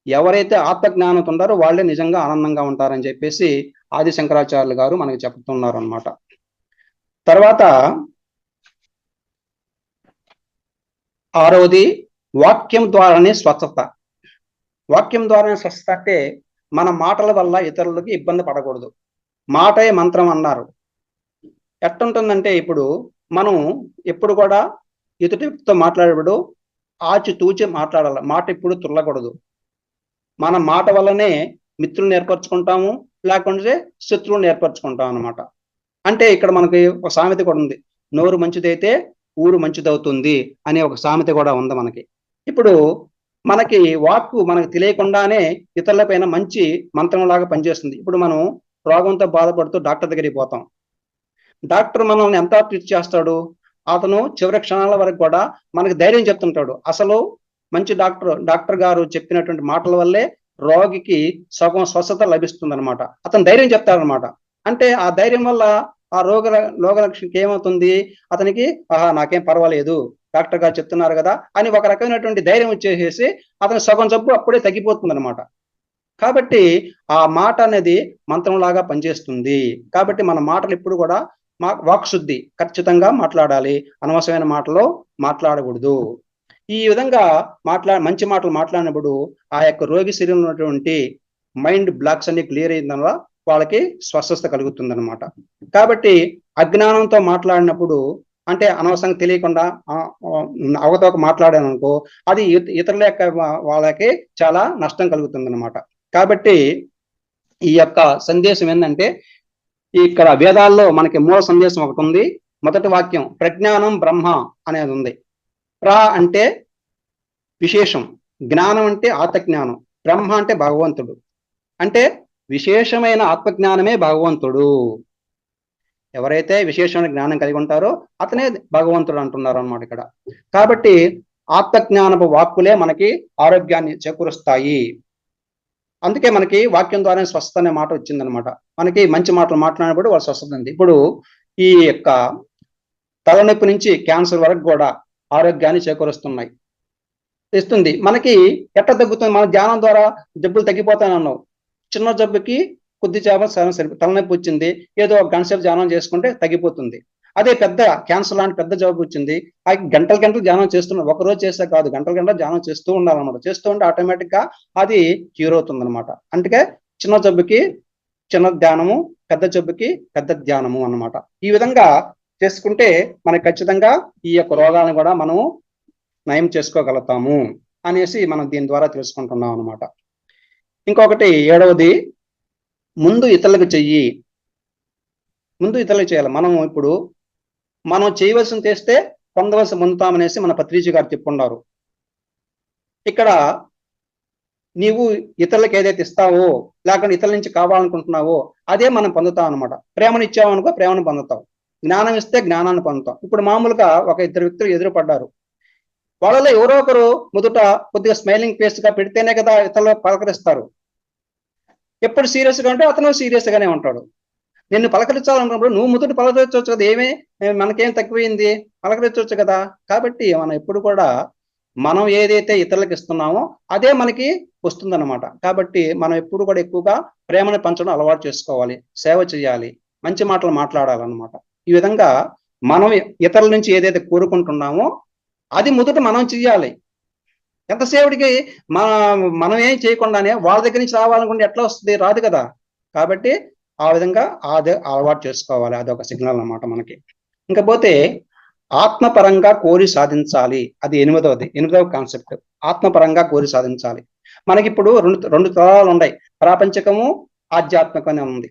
ఎవరైతే ఆత్మజ్ఞానంతో ఉంటారో వాళ్ళే నిజంగా ఆనందంగా ఉంటారని చెప్పేసి ఆది శంకరాచార్యులు గారు మనకి చెప్తున్నారు అన్నమాట. తర్వాత 6వది వాక్యం ద్వారానే స్వచ్ఛత. వాక్యం ద్వారానే స్వచ్ఛత అంటే మన మాటల వల్ల ఇతరులకి ఇబ్బంది పడకూడదు. మాటే మంత్రం అన్నారు. ఎట్టుంటుందంటే ఇప్పుడు మనం ఎప్పుడు కూడా ఎదుటితో మాట్లాడేప్పుడు ఆచితూచి మాట్లాడాలి. మాట ఎప్పుడు తుల్లకూడదు. మన మాట వల్లనే మిత్రులను ఏర్పరచుకుంటాము, లేకుంటే శత్రువులను ఏర్పరచుకుంటాం అనమాట. అంటే ఇక్కడ మనకి ఒక సామెత కూడా ఉంది, నోరు మంచిదైతే ఊరు మంచిదవుతుంది అనే ఒక సామెత కూడా ఉంది మనకి. ఇప్పుడు మనకి వాక్కు మనకు తెలియకుండానే ఇతరుల పైన మంచి మంత్రంలాగా పనిచేస్తుంది. ఇప్పుడు మనం రోగంతో బాధపడుతూ డాక్టర్ దగ్గరికి పోతాం. డాక్టర్ మనల్ని ఎంత ట్రీట్ చేస్తాడు? అతను చివరి క్షణాల వరకు కూడా మనకి ధైర్యం చెప్తుంటాడు. అసలు మంచి డాక్టర్ గారు చెప్పినటువంటి మాటల వల్లే రోగికి సగం స్వస్థత లభిస్తుంది అనమాట. అతను ధైర్యం చెప్తాడనమాట. అంటే ఆ ధైర్యం వల్ల ఆ రోగలక్షణకి ఏమవుతుంది, అతనికి నాకేం పర్వాలేదు, డాక్టర్ గారు చెప్తున్నారు కదా అని ఒక రకమైనటువంటి ధైర్యం వచ్చేసేసి అతని సగం జబ్బు అప్పుడే తగ్గిపోతుంది అనమాట. కాబట్టి ఆ మాట అనేది మంత్రంలాగా పనిచేస్తుంది. కాబట్టి మన మాటలు ఎప్పుడు కూడా వాక్శుద్ధి ఖచ్చితంగా మాట్లాడాలి. అనవసరమైన మాటలు మాట్లాడకూడదు. ఈ విధంగా మంచి మాటలు మాట్లాడినప్పుడు ఆ యొక్క రోగి శరీరంలో ఉన్నటువంటి మైండ్ బ్లాక్స్ అన్ని క్లియర్ అయిన వాళ్ళకి స్వస్థత కలుగుతుంది అనమాట. కాబట్టి అజ్ఞానంతో మాట్లాడినప్పుడు, అంటే అనవసరంగా తెలియకుండా అవతోక మాట్లాడాను అనుకో, అది ఇతరుల యొక్క వాళ్ళకి చాలా నష్టం కలుగుతుంది అనమాట. కాబట్టి ఈ యొక్క సందేశం ఏంటంటే, ఇక్కడ వేదాల్లో మనకి మూల సందేశం ఒకటి ఉంది. మొదటి వాక్యం ప్రజ్ఞానం బ్రహ్మ అనేది ఉంది. ప్ర అంటే విశేషం, జ్ఞానం అంటే ఆత్మజ్ఞానం, బ్రహ్మ అంటే భగవంతుడు. అంటే విశేషమైన ఆత్మజ్ఞానమే భగవంతుడు. ఎవరైతే విశేషమైన జ్ఞానం కలిగి ఉంటారో అతనే భగవంతుడు అంటున్నారు అన్నమాట ఇక్కడ. కాబట్టి ఆత్మజ్ఞానపు వాక్కులే మనకి ఆరోగ్యాన్ని చేకూరుస్తాయి. అందుకే మనకి వాక్యం ద్వారా స్వస్థత అనే మాట వచ్చిందనమాట. మనకి మంచి మాటలు మాట్లాడినప్పుడు వాళ్ళు స్వస్థత ఉంది. ఇప్పుడు ఈ యొక్క తలనొప్పి నుంచి క్యాన్సర్ వరకు కూడా ఆరోగ్యాన్ని చేకూరుస్తున్నాయి, ఇస్తుంది. మనకి ఎట్లా తగ్గుతుంది? మన ధ్యానం ద్వారా జబ్బులు తగ్గిపోతాయన్నావు. చిన్న జబ్బుకి కొద్ది తలనొప్పి వచ్చింది, ఏదో ఒక గంట సేపు ధ్యానం చేసుకుంటే తగ్గిపోతుంది. అదే పెద్ద క్యాన్సర్ లాంటి పెద్ద జబ్బు వచ్చింది, ఆ గంటలు ధ్యానం చేస్తున్నాం. ఒక రోజు చేస్తే కాదు, గంటలు ధ్యానం చేస్తూ ఉండాలన్నమాట. చేస్తూ ఉంటే ఆటోమేటిక్ గా అది క్యూర్ అవుతుంది అనమాట. అందుకే చిన్న జబ్బుకి చిన్న ధ్యానము, పెద్ద జబ్బుకి పెద్ద ధ్యానము అన్నమాట. ఈ విధంగా చేసుకుంటే మనకి ఖచ్చితంగా ఈ యొక్క రోగాలను కూడా మనము నయం చేసుకోగలుగుతాము అనేసి మనం దీని ద్వారా తెలుసుకుంటున్నాం అనమాట. ఇంకొకటి ఏడవది, ముందు ఇతరులకు చెయ్యి. ముందు ఇతరులకు చేయాలి. మనం చేయవలసిన చేస్తే పొందవలసి పొందుతామనేసి మన పత్రిజీ గారు చెప్పుకున్నారు. ఇక్కడ నీవు ఇతరులకు ఏదైతే ఇస్తావో, లేకుంటే ఇతరుల నుంచి కావాలనుకుంటున్నావో అదే మనం పొందుతాం అనమాట. ప్రేమను ఇచ్చావు అనుకో, ప్రేమను పొందుతాం. జ్ఞానం ఇస్తే జ్ఞానాన్ని పొందుతాం. ఇప్పుడు మామూలుగా ఒక ఇద్దరు వ్యక్తులు ఎదురుపడ్డారు. వాళ్ళలో ఎవరో ఒకరు మొదట కొద్దిగా స్మైలింగ్ ఫేస్ గా పెడితేనే కదా ఇతరులు పలకరిస్తారు. ఎప్పుడు సీరియస్ గా ఉంటే అతను సీరియస్ గానే ఉంటాడు. నిన్ను పలకరించాలనుకున్నప్పుడు నువ్వు మొదటి పలకరించవచ్చు కదా, మనకేం తక్కువైంది, పలకరించవచ్చు కదా. కాబట్టి మనం ఎప్పుడు కూడా మనం ఏదైతే ఇతరులకు ఇస్తున్నామో అదే మనకి వస్తుందన్నమాట. కాబట్టి మనం ఎప్పుడు కూడా ఎక్కువగా ప్రేమను పంచడం అలవాటు చేసుకోవాలి, సేవ చేయాలి, మంచి మాటలు మాట్లాడాలన్నమాట. ఈ విధంగా మనం ఇతరుల నుంచి ఏదైతే కోరుకుంటున్నామో అది మొదట మనం చెయ్యాలి. ఎంతసేపటికి మనం ఏం చేయకుండానే వాళ్ళ దగ్గర నుంచి రావాలనుకుంటే ఎట్లా వస్తుంది? రాదు కదా. కాబట్టి ఆ విధంగా అదే అలవాటు చేసుకోవాలి. అదొక సిగ్నల్ అన్నమాట మనకి. ఇంకపోతే ఆత్మపరంగా కోరి సాధించాలి, అది ఎనిమిదవ కాన్సెప్ట్. ఆత్మపరంగా కోరి సాధించాలి. మనకి ఇప్పుడు రెండు తరాలు ఉన్నాయి, ప్రాపంచికము, ఆధ్యాత్మికం ఉంది.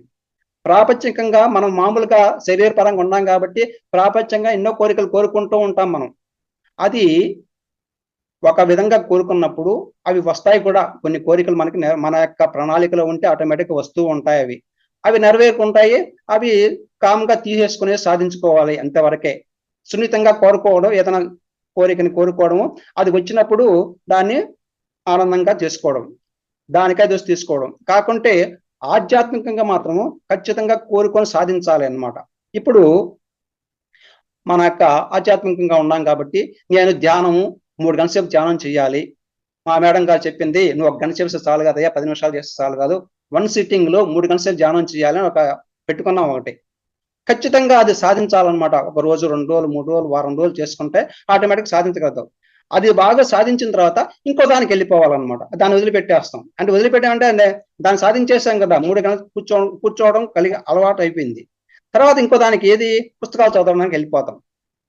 ప్రాపంచికంగా మనం మామూలుగా శరీరపరంగా ఉన్నాం కాబట్టి ప్రాపంచంగా ఎన్నో కోరికలు కోరుకుంటూ ఉంటాం మనం. అది ఒక విధంగా కోరుకున్నప్పుడు అవి వస్తాయి కూడా. కొన్ని కోరికలు మనకి మన యొక్క ప్రణాళికలో ఉంటే ఆటోమేటిక్గా వస్తూ ఉంటాయి. అవి నెరవేరుకుంటాయి. అవి కామ్గా తీసేసుకునే సాధించుకోవాలి, అంతవరకే. సున్నితంగా కోరుకోవడం, ఏదైనా కోరికని కోరుకోవడము, అది వచ్చినప్పుడు దాన్ని ఆనందంగా చేసుకోవడం, దానికై దోసి తీసుకోవడం కాకుంటే ఆధ్యాత్మికంగా మాత్రము ఖచ్చితంగా కోరుకొని సాధించాలి అన్నమాట. ఇప్పుడు మన యొక్క ఆధ్యాత్మికంగా ఉన్నాం కాబట్టి నేను ధ్యానము 3 గంటల సేపు ధ్యానం చేయాలి. మా మేడం గారు చెప్పింది, నువ్వు 1 గంట చేస్తే చాలు కదయ్యా, 10 నిమిషాలు చేస్తే చాలు కాదు, 1 సిట్టింగ్ లో 3 గంటల సేపు ధ్యానం చేయాలని ఒక పెట్టుకున్నాం ఒకటి. ఖచ్చితంగా అది సాధించాలన్నమాట. 1 రోజు, 2 రోజులు, 3 రోజులు, వారం రోజులు చేసుకుంటే ఆటోమేటిక్ సాధించగలుగుతావు. అది బాగా సాధించిన తర్వాత ఇంకో దానికి వెళ్ళిపోవాలన్నమాట. దాన్ని వదిలిపెట్టేస్తాం. అంటే వదిలిపెట్టామంటే దాన్ని సాధించేసాం కదా, 3 గంటలు కూర్చోవడం కలిగి అలవాటు అయిపోయింది. తర్వాత ఇంకో దానికి ఏది పుస్తకాలు చదవడానికి వెళ్ళిపోతాం.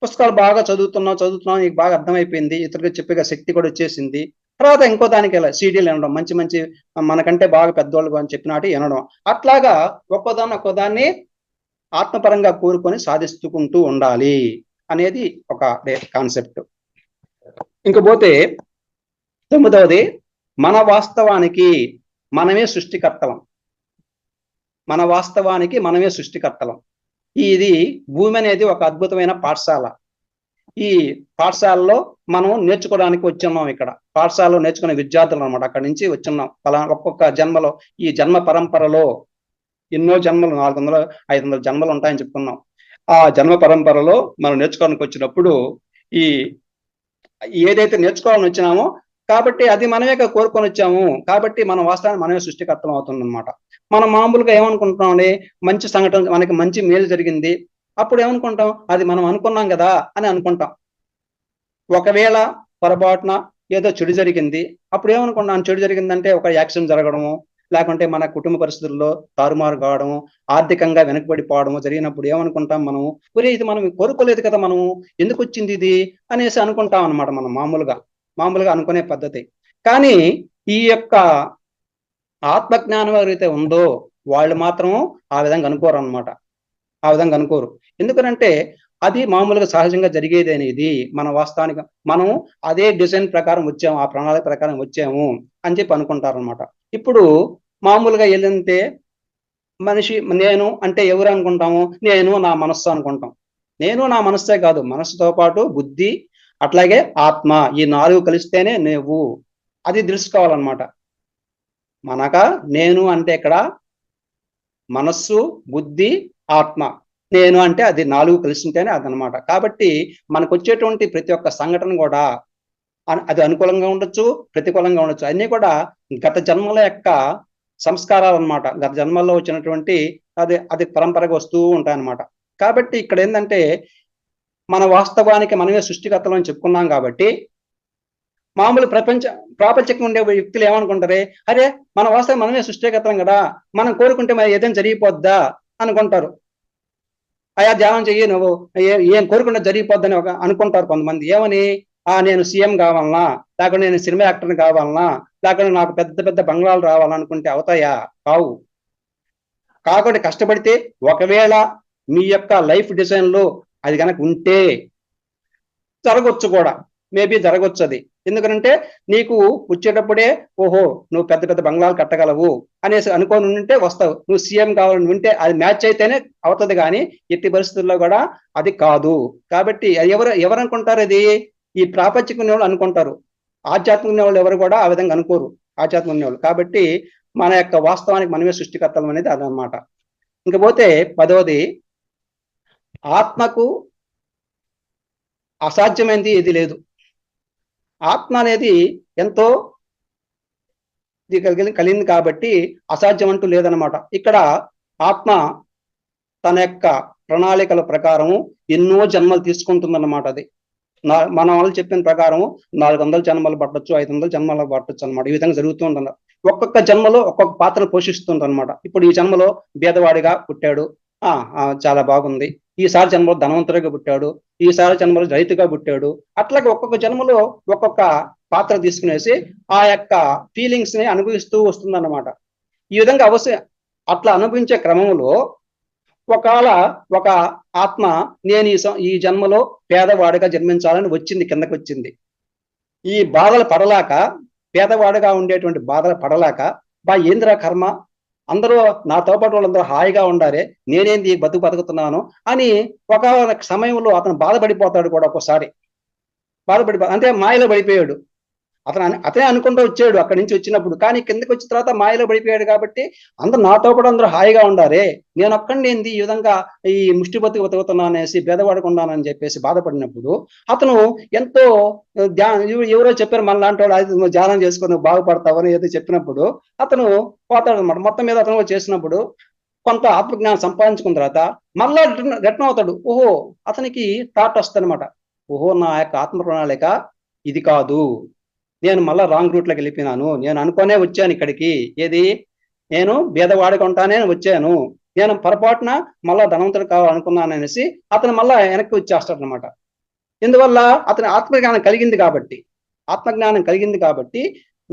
పుస్తకాలు బాగా చదువుతున్నాం, నీకు బాగా అర్థమైపోయింది, ఇతరులకు చెప్పే శక్తి కూడా వచ్చేసింది. తర్వాత ఇంకో దానికి వెళ్ళాలి, సీడీలు వినడం, మంచి మంచి మనకంటే బాగా పెద్దవాళ్ళు అని చెప్పినట్టు వినడం. అట్లాగా ఒక్కోదాన్ని ఆత్మపరంగా కోరుకొని సాధిస్తుకుంటూ ఉండాలి అనేది ఒక కాన్సెప్ట్. ఇంకపోతే 9వది, మన వాస్తవానికి మనమే సృష్టికర్తలం. మన వాస్తవానికి మనమే సృష్టికర్తలం. ఇది భూమి అనేది ఒక అద్భుతమైన పాఠశాల. ఈ పాఠశాలలో మనం నేర్చుకోవడానికి వచ్చున్నాం. ఇక్కడ పాఠశాలలో నేర్చుకునే విద్యార్థులు అనమాట. అక్కడి నుంచి వచ్చున్నాం. ఒక్కొక్క జన్మలో, ఈ జన్మ పరంపరలో ఎన్నో జన్మలు, 400 500 జన్మలు ఉంటాయని చెప్పుకున్నాం. ఆ జన్మ పరంపరలో మనం నేర్చుకోవడానికి వచ్చినప్పుడు ఈ ఏదైతే నేర్చుకోవాలని వచ్చినామో కాబట్టి అది మనమే కోరుకొని వచ్చాము. కాబట్టి మన వాస్తవాన్ని మనమే సృష్టికర్తలం అవుతుంది అనమాట. మనం మామూలుగా ఏమనుకుంటున్నామండి, మంచి సంఘటన, మనకి మంచి మేలు జరిగింది, అప్పుడు ఏమనుకుంటాం, అది మనం అనుకున్నాం కదా అని అనుకుంటాం. ఒకవేళ పొరపాటున ఏదో చెడు జరిగింది, అప్పుడు ఏమనుకుంటాం, చెడు జరిగిందంటే ఒక యాక్సిడెంట్ జరగడము, లేకుంటే మన కుటుంబ పరిస్థితుల్లో తారుమారు కావడము, ఆర్థికంగా వెనకబడిపోవడము జరిగినప్పుడు ఏమనుకుంటాం, మనము ఒరే ఇది మనం కోరుకోలేదు కదా, మనము ఎందుకు వచ్చింది ఇది అనేసి అనుకుంటాం అనమాట. మనం మామూలుగా అనుకునే పద్ధతి. కానీ ఈ యొక్క ఆత్మజ్ఞానం ఎవరైతే ఉందో వాళ్ళు మాత్రం ఆ విధంగా అనుకోరు అనమాట. ఆ విధంగా అనుకోరు. ఎందుకనంటే అది మామూలుగా సహజంగా జరిగేది అనేది. మన వాస్తవానికి మనం అదే డిజైన్ ప్రకారం వచ్చాము, ఆ ప్రణాళిక ప్రకారం వచ్చాము అని చెప్పి అనుకుంటారు అనమాట. ఇప్పుడు మామూలుగా ఏంటంటే మనిషి నేను అంటే ఎవరు అనుకుంటాము, నేను నా మనస్సు అనుకుంటాం. నేను నా మనస్సే కాదు, మనస్సుతో పాటు బుద్ధి అట్లాగే ఆత్మ, ఈ 4 కలిస్తేనే నువ్వు. అది తెలుసుకోవాలన్నమాట. మనక నేను అంటే ఇక్కడ మనస్సు, బుద్ధి, ఆత్మ. నేను అంటే అది 4 కలిసి ఉంటేనే అదనమాట. కాబట్టి మనకు వచ్చేటువంటి ప్రతి ఒక్క సంఘటన కూడా అది అనుకూలంగా ఉండొచ్చు, ప్రతికూలంగా ఉండొచ్చు. అన్నీ కూడా గత జన్మల యొక్క సంస్కారాలు అనమాట. గత జన్మల్లో వచ్చినటువంటి అది పరంపరగా వస్తూ ఉంటాయన్నమాట. కాబట్టి ఇక్కడ ఏంటంటే మన వాస్తవానికి మనమే సృష్టికర్తలు అని చెప్పుకున్నాం కాబట్టి మామూలు ప్రాపంచికంగా ఉండే వ్యక్తులు ఏమనుకుంటారే, అరే మన వాస్తవం మనమే సృష్టికర్తం కదా, మనం కోరుకుంటే మరి ఏదైనా జరిగిపోద్దా అనుకుంటారు. అయా ధ్యానం చెయ్యి, నువ్వు ఏం కోరుకుంటే జరిగిపోద్దని అనుకుంటారు కొంతమంది. ఏమని, నేను సీఎం కావాలనా, లేకుంటే నేను సినిమా యాక్టర్ని కావాలనా, లేకుంటే నాకు పెద్ద పెద్ద బంగ్లాలు రావాలనుకుంటే అవుతాయా? కావు. కాకుండా కష్టపడితే ఒకవేళ మీ యొక్క లైఫ్ డిజైన్లో అది కనుక ఉంటే జరగవచ్చు కూడా, మేబీ జరగవచ్చు అది. ఎందుకంటే నీకు వచ్చేటప్పుడే ఓహో నువ్వు పెద్ద పెద్ద బంగ్లాలు కట్టగలవు అనేసి అనుకోని ఉంటే వస్తావు. నువ్వు సీఎం కావాలని ఉంటే అది మ్యాచ్ అయితేనే అవుతుంది, కానీ ఎట్టి పరిస్థితుల్లో కూడా అది కాదు. కాబట్టి ఎవరు అనుకుంటారు, అది ఈ ప్రాపంచిక వాళ్ళు అనుకుంటారు. ఆధ్యాత్మిక వాళ్ళు ఎవరు కూడా ఆ విధంగా అనుకోరు, ఆధ్యాత్మిక వాళ్ళు. కాబట్టి మన యొక్క వాస్తవానికి మనమే సృష్టికర్తలం అనేది అదనమాట. ఇంకపోతే 10వది, ఆత్మకు అసాధ్యమైనది ఏది లేదు. ఆత్మ అనేది ఎంతో కలిగింది కాబట్టి అసాధ్యం అంటూ లేదనమాట. ఇక్కడ ఆత్మ తన యొక్క ప్రణాళికల ప్రకారము ఎన్నో జన్మలు తీసుకుంటుందన్నమాట. అది మన వాళ్ళు చెప్పిన ప్రకారము 400 జన్మలు పట్టొచ్చు, 500 జన్మలు పట్టొచ్చు అనమాట. ఈ విధంగా జరుగుతూ ఉంటుంది. ఒక్కొక్క జన్మలో ఒక్కొక్క పాత్రను పోషిస్తుంది అనమాట. ఇప్పుడు ఈ జన్మలో బీదవాడిగా పుట్టాడు, చాలా బాగుంది. ఈసారి జన్మలో ధనవంతుడిగా పుట్టాడు, ఈసారి జన్మలో రైతుగా పుట్టాడు. అట్లాగే ఒక్కొక్క జన్మలో ఒక్కొక్క పాత్ర తీసుకునేసి ఆ యొక్క ఫీలింగ్స్ ని అనుభవిస్తూ వస్తుందన్నమాట. ఈ విధంగా అట్లా అనుభవించే క్రమంలో ఒకవేళ ఒక ఆత్మ నేను ఈ జన్మలో పేదవాడిగా జన్మించాలని వచ్చింది, కిందకి వచ్చింది. ఈ బాధలు పడలేక, పేదవాడిగా ఉండేటువంటి బాధలు పడలేక, ఏందిరా కర్మ, అందరూ నాతో పాటు వాళ్ళందరూ హాయిగా ఉండారే, నేనేంది బతుకుతున్నాను అని ఒక సమయంలో అతను బాధపడిపోతాడు కూడా. ఒక్కోసారి అంటే మాయలో పడిపోయాడు. అతనే అనుకుంటూ వచ్చాడు అక్కడి నుంచి వచ్చినప్పుడు, కానీ కిందకి వచ్చిన తర్వాత మాయలో పడిపోయాడు. కాబట్టి నాతో పాటు అందరూ హాయిగా ఉండారే, నేను ఒక్కడిని ఏంది ఈ విధంగా ఈ ముష్టి బతుకుతున్నాను అనేసి బేదవాడుకున్నానని చెప్పేసి బాధపడినప్పుడు అతను ఎంతో ఎవరో చెప్పారు మనలాంటి వాడు, అది నువ్వు ధ్యానం చేసుకుని బాగుపడతావని ఏదో చెప్పినప్పుడు అతను పోతాడు అనమాట. మొత్తం మీద అతను చేసినప్పుడు కొంత ఆత్మజ్ఞానం సంపాదించుకున్న తర్వాత మళ్ళా రిటర్న్ అవుతాడు. ఓహో, అతనికి థాట్ వస్తుంది అనమాట, ఓహో నా యొక్క ఆత్మ ప్రణాళిక ఇది కాదు, నేను మళ్ళా రాంగ్ రూట్లోకి వెళ్ళిపోయినాను, నేను అనుకునే వచ్చాను ఇక్కడికి, ఏది నేను బీదవాడికి ఉంటానే వచ్చాను, నేను పొరపాటున మళ్ళా ధనవంతుడు కావాలనుకున్నాను అనేసి అతను మళ్ళా వెనక్కి వచ్చేస్తాడు అనమాట. ఎందువల్ల అతని ఆత్మజ్ఞానం కలిగింది కాబట్టి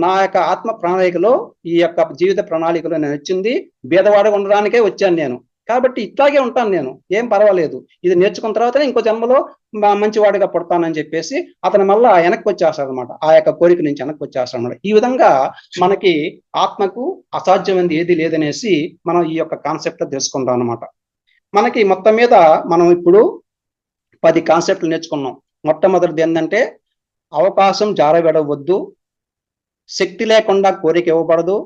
నా యొక్క ఆత్మ ప్రణాళికలో, ఈ యొక్క జీవిత ప్రణాళికలో నేను వచ్చింది బీదవాడిగా ఉండడానికే వచ్చాను నేను. కాబట్టి ఇట్లాగే ఉంటాను నేను, ఏం పర్వాలేదు, ఇది నేర్చుకున్న తర్వాతనే ఇంకో జన్మలో మంచివాడిగా పుడతానని చెప్పేసి అతను మళ్ళా వెనక్కి వచ్చేస్తాడు అనమాట, ఆ యొక్క కోరిక నుంచి వెనక్కి వచ్చేస్తాడు అనమాట. ఈ విధంగా మనకి ఆత్మకు అసాధ్యమైనది ఏది లేదనేసి మనం ఈ యొక్క కాన్సెప్ట్ తెలుసుకుంటాం అనమాట. మనకి మొత్తం మీద మనం ఇప్పుడు 10 కాన్సెప్ట్లు నేర్చుకున్నాం. మొట్టమొదటిది ఏంటంటే అవకాశం జారవిడవద్దు, శక్తి లేకుండా కోరిక ఇవ్వబడదు,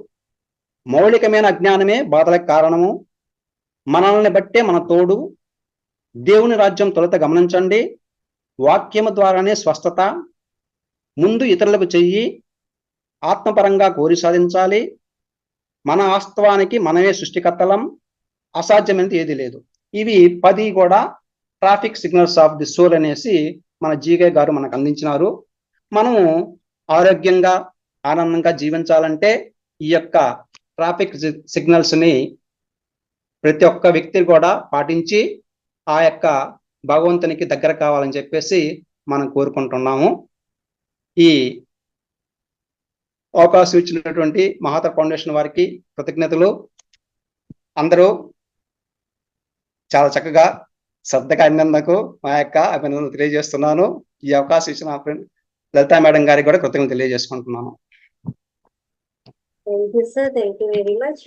మౌలికమైన అజ్ఞానమే బాధలకు కారణము, మనల్ని బట్టే మన తోడు, దేవుని రాజ్యం తొలుత గమనించండి, వాక్యము ద్వారానే స్వస్థత, ముందు ఇతరులకు చెయ్యి, ఆత్మపరంగా కోరి సాధించాలి, మన వాస్తవానికి మనమే సృష్టికర్తలం, అసాధ్యమైనది ఏది లేదు. ఇవి 10 కూడా traffic signals of the soul అనేసి మన జీకే గారు మనకు అందించినారు. మనము ఆరోగ్యంగా ఆనందంగా జీవించాలంటే ఈ యొక్క ట్రాఫిక్ సిగ్నల్స్ ని ప్రతి ఒక్క వ్యక్తి కూడా పాటించి ఆ యొక్క భగవంతునికి దగ్గర కావాలని చెప్పేసి మనం కోరుకుంటున్నాము. ఈ అవకాశం ఇచ్చినటువంటి మహాత్మ ఫౌండేషన్ వారికి కృతజ్ఞతలు. అందరూ చాలా చక్కగా శ్రద్ధగా అన్నందుకు మా యొక్క అభినందనలు తెలియజేస్తున్నాను. ఈ అవకాశం ఇచ్చిన ఫ్రెండ్ లలితా మేడం గారికి కూడా కృతజ్ఞతలు తెలియజేసుకుంటున్నాను. Thank you sir, thank you very much.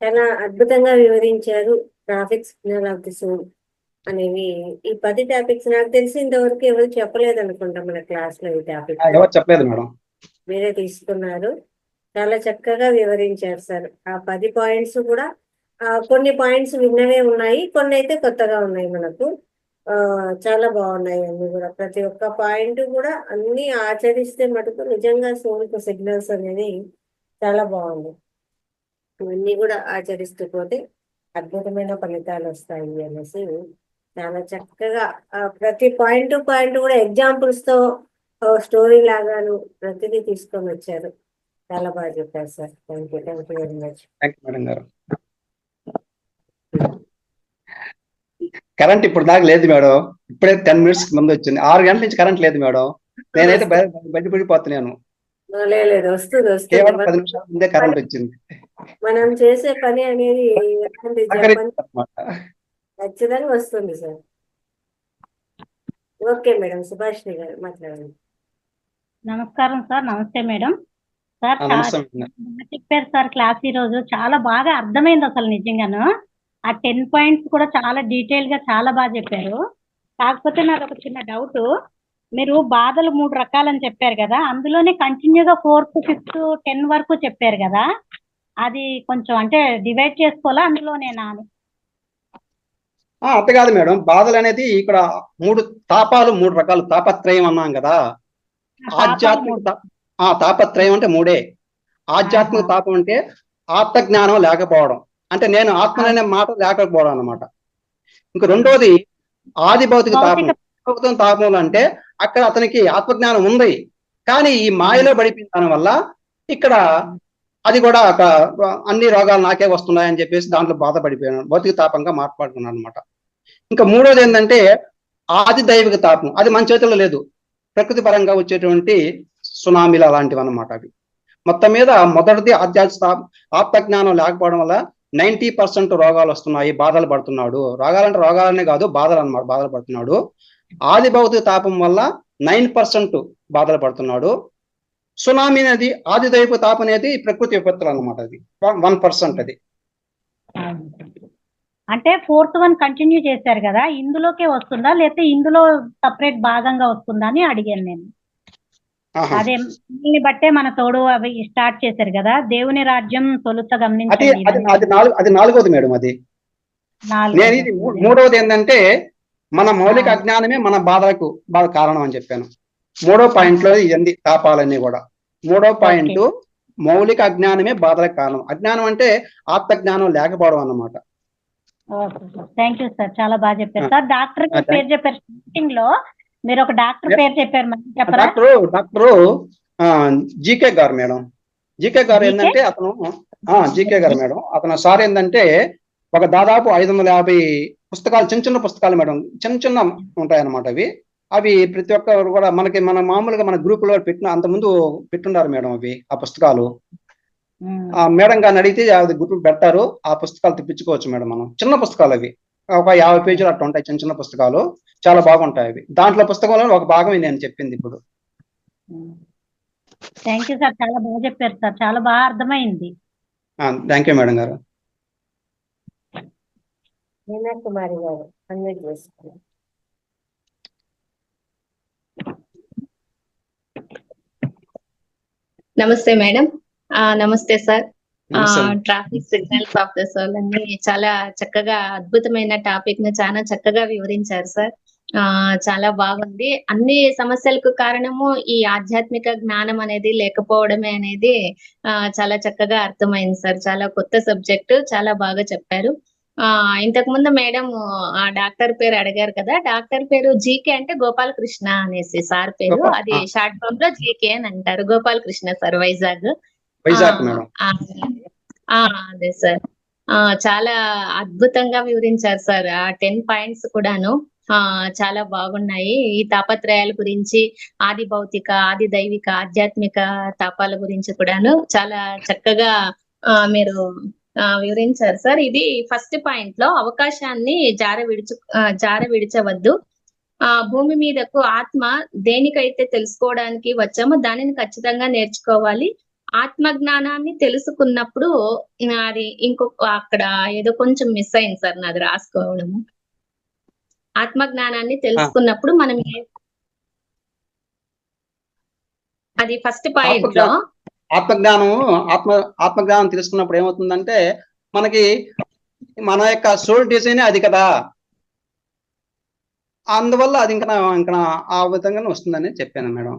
చాలా అద్భుతంగా వివరించారు traffic signal of the soul అనేవి. ఈ 10 టాపిక్స్ నాకు తెలిసి ఇంతవరకు ఎవరు చెప్పలేదు అనుకుంటా మన క్లాస్ లో. ఈ టాపిక్ ఎవరు చెప్పలేదు మేడం, మీరే తీసుకున్నారు. చాలా చక్కగా వివరించారు సార్. ఆ 10 పాయింట్స్ కూడా కొన్ని పాయింట్స్ విన్నవే ఉన్నాయి, కొన్ని అయితే కొత్తగా ఉన్నాయి మనకు. చాలా బాగున్నాయి అన్ని కూడా. ప్రతి ఒక్క పాయింట్ కూడా అన్ని ఆచరిస్తే మటుకు నిజంగా సోల్ సిగ్నల్స్ అనేది చాలా బాగుంది. ఇవన్నీ కూడా ఆచరిస్తూ పోతే అద్భుతమైన ఫలితాలు వస్తాయి అనేసి చాలా చక్కగా ప్రతి పాయింట్ కూడా ఎగ్జాంపుల్స్ తో స్టోరీ లాగాను ప్రతిదీ తీసుకొని వచ్చారు. చాలా బాగా చెప్పారు sir. Thank you very much. Madam గారు. కరెంట్ ఇప్పుడు దాకా లేదు మేడం, ఇప్పుడే 10 minutes ముందు వచ్చింది. 6 గంటల నుంచి కరెంట్ లేదు మేడం. నేనైతే బయటపడిపోతున్నాను. లేదు, వస్తుంది కేవలం 10 నిమిషాల ముందే కరెంట్ వచ్చింది. మనం చేసే పని అనేది ఖచ్చితంగా వస్తుంది సార్. ఓకే మేడం, సుభాషిణి గారు మాట్లాడండి. నమస్కారం సార్. నమస్తే మేడం. సార్ చెప్పారు సార్ క్లాస్ ఈ రోజు చాలా బాగా అర్థమైంది అసలు నిజంగాను. ఆ 10 పాయింట్స్ కూడా చాలా డీటెయిల్ గా చాలా బాగా చెప్పారు. కాకపోతే నాకు ఒక చిన్న డౌట్, మీరు బాధలు 3 రకాలని చెప్పారు కదా, అందులోనే కంటిన్యూగా 4th, 5th, 10 వరకు చెప్పారు కదా, అది కొంచెం అంటే డివైడ్ చేసుకోవాలా అందులోనేనా అని? అంతే కాదు మేడం, బాధలు అనేది ఇక్కడ 3 తాపాలు, 3 రకాలు తాపత్రయం అన్నాం కదా. ఆధ్యాత్మిక తాపత్రయం అంటే 3. ఆధ్యాత్మిక తాపం అంటే ఆత్మజ్ఞానం లేకపోవడం, అంటే నేను ఆత్మననే మాట లేకపోవడం అన్నమాట. ఇంక రెండోది ఆది భౌతిక తాపం అంటే అక్కడ అతనికి ఆత్మజ్ఞానం ఉంది, కానీ ఈ మాయలో పడిపోయిన దాని వల్ల ఇక్కడ అది కూడా ఒక అన్ని రోగాలు నాకే వస్తున్నాయని చెప్పేసి దాంట్లో బాధపడిపోయాను, భౌతిక తాపంగా మాట్లాడుకున్నాను అనమాట. ఇంకా మూడోది ఏంటంటే ఆది దైవిక తాపం, అది మన చేతుల్లో లేదు, ప్రకృతి పరంగా వచ్చేటువంటి సునామీలు అలాంటివి అన్నమాట. అవి మొత్తం మీద మొదటిది ఆత్మజ్ఞానం లేకపోవడం వల్ల 90% రోగాలు వస్తున్నాయి, బాధలు పడుతున్నాడు. రోగాలంటే రోగాలనే కాదు, బాధలు అన్నమాట, బాధలు పడుతున్నాడు. ఆది భౌతిక తాపం వల్ల 9% బాధలు పడుతున్నాడు. సునామీ అనేది ఆది దైవిక తాపం అనేది ప్రకృతి విపత్తులు అన్నమాట, అది 1% అది. అంటే 4th one కంటిన్యూ చేశారు కదా, ఇందులోకే వస్తుందా లేకపోతే ఇందులో సపరేట్ భాగంగా వస్తుందా అని అడిగాను నేను. అదే దీన్ని బట్టే మన తోడు అవి స్టార్ట్ చేశారు కదా, దేవుని రాజ్యం తొలుత గమనించండి. అది 4వది మేడం. అది నేను ఇది 3వది ఏంటంటే మన మౌలిక అజ్ఞానమే మన బాధలకు బాగా కారణం అని చెప్పాను. 3వ పాయింట్ లో ఇవన్నీ తాపాలన్నీ కూడా. 3వ పాయింట్ మౌలిక అజ్ఞానమే బాధలకు కారణం. అజ్ఞానం అంటే ఆత్మజ్ఞానం లేకపోవడం అన్నమాట. థ్యాంక్ యూ సార్, చాలా బాగా చెప్పారు సార్. డాక్టర్ పేరు చెప్పారు స్టార్టింగ్ లో, మీరు ఒక డాక్టర్ పేరు చెప్పారు, మరి చెప్పరా? డాక్టరు జీకే గారు మేడం. జీకే గారు జీకే? ఏంటంటే అతను జీకే గారు మేడం. అతను సార్ ఏంటంటే ఒక దాదాపు 550 పుస్తకాలు, చిన్న చిన్న పుస్తకాలు మేడం, చిన్న చిన్న ఉంటాయి అన్నమాట. అవి ప్రతి ఒక్కరు కూడా మన మామూలుగా మన గ్రూప్ లో అంతకుముందు పెట్టున్నారు మేడం. ఆ పుస్తకాలు మేడం గారిని అడిగితే అది గ్రూప్ పెడతారు. ఆ పుస్తకాలు తెప్పించుకోవచ్చు మేడం. మనం చిన్న పుస్తకాలు అవి ఒక 50 పేజీలు అట్లా ఉంటాయి, చిన్న చిన్న పుస్తకాలు, చాలా బాగుంటాయి అవి. దాంట్లో పుస్తకంలో ఒక భాగం నేను చెప్పింది ఇప్పుడు. థ్యాంక్ యూ సార్, చాలా బాగా చెప్పారు సార్, చాలా బాగా అర్థమైంది. థ్యాంక్ యూ మేడం గారు. మీనా కుమారి గారు అన్మ్యూట్ చేసుకున్నారు. నమస్తే మేడం. నమస్తే సార్. నమస్తే. Traffic signals of the soul అని చాలా చక్కగా అద్భుతమైన టాపిక్ ను చాలా చక్కగా వివరించారు సార్. చాలా బాగుంది. అన్ని సమస్యలకు కారణము ఈ ఆధ్యాత్మిక జ్ఞానం అనేది లేకపోవడమే అనేది చాలా చక్కగా అర్థమైంది సార్. చాలా కొత్త సబ్జెక్టు, చాలా బాగా చెప్పారు. ఇంతకు ముందు మేడం ఆ డాక్టర్ పేరు అడిగారు కదా, డాక్టర్ పేరు జీకే అంటే గోపాలకృష్ణ అనేసి సార్ పేరు. అది షార్ట్ ఫామ్ లో జీకే అని అంటారు. గోపాలకృష్ణ సార్, వైజాగ్. మేడం. అదే సార్. చాలా అద్భుతంగా వివరించారు సార్. ఆ 10 పాయింట్స్ కూడాను చాలా బాగున్నాయి. ఈ తాపత్రయాల గురించి, ఆది భౌతిక, ఆది దైవిక, ఆధ్యాత్మిక తాపాల గురించి కూడాను చాలా చక్కగా మీరు వివరించారు సార్. ఇది ఫస్ట్ పాయింట్ లో అవకాశాన్ని జార విడిచవద్దు. భూమి మీదకు ఆత్మ దేనికైతే తెలుసుకోవడానికి వచ్చామో దానిని ఖచ్చితంగా నేర్చుకోవాలి. ఆత్మ జ్ఞానాన్ని తెలుసుకున్నప్పుడు అది ఇంకొక అక్కడ ఏదో కొంచెం మిస్ అయింది సార్ నాది రాసుకోవడము. ఆత్మ జ్ఞానాన్ని తెలుసుకున్నప్పుడు మనం అది ఫస్ట్ పాయింట్ లో ఆత్మజ్ఞానం తెలుసుకున్నప్పుడు ఏమవుతుందంటే మనకి మన యొక్క సోల్ డిజైన్ అది కదా, అందువల్ల అది ఇంకా ఆ విధంగానే వస్తుందని చెప్పాను మేడం.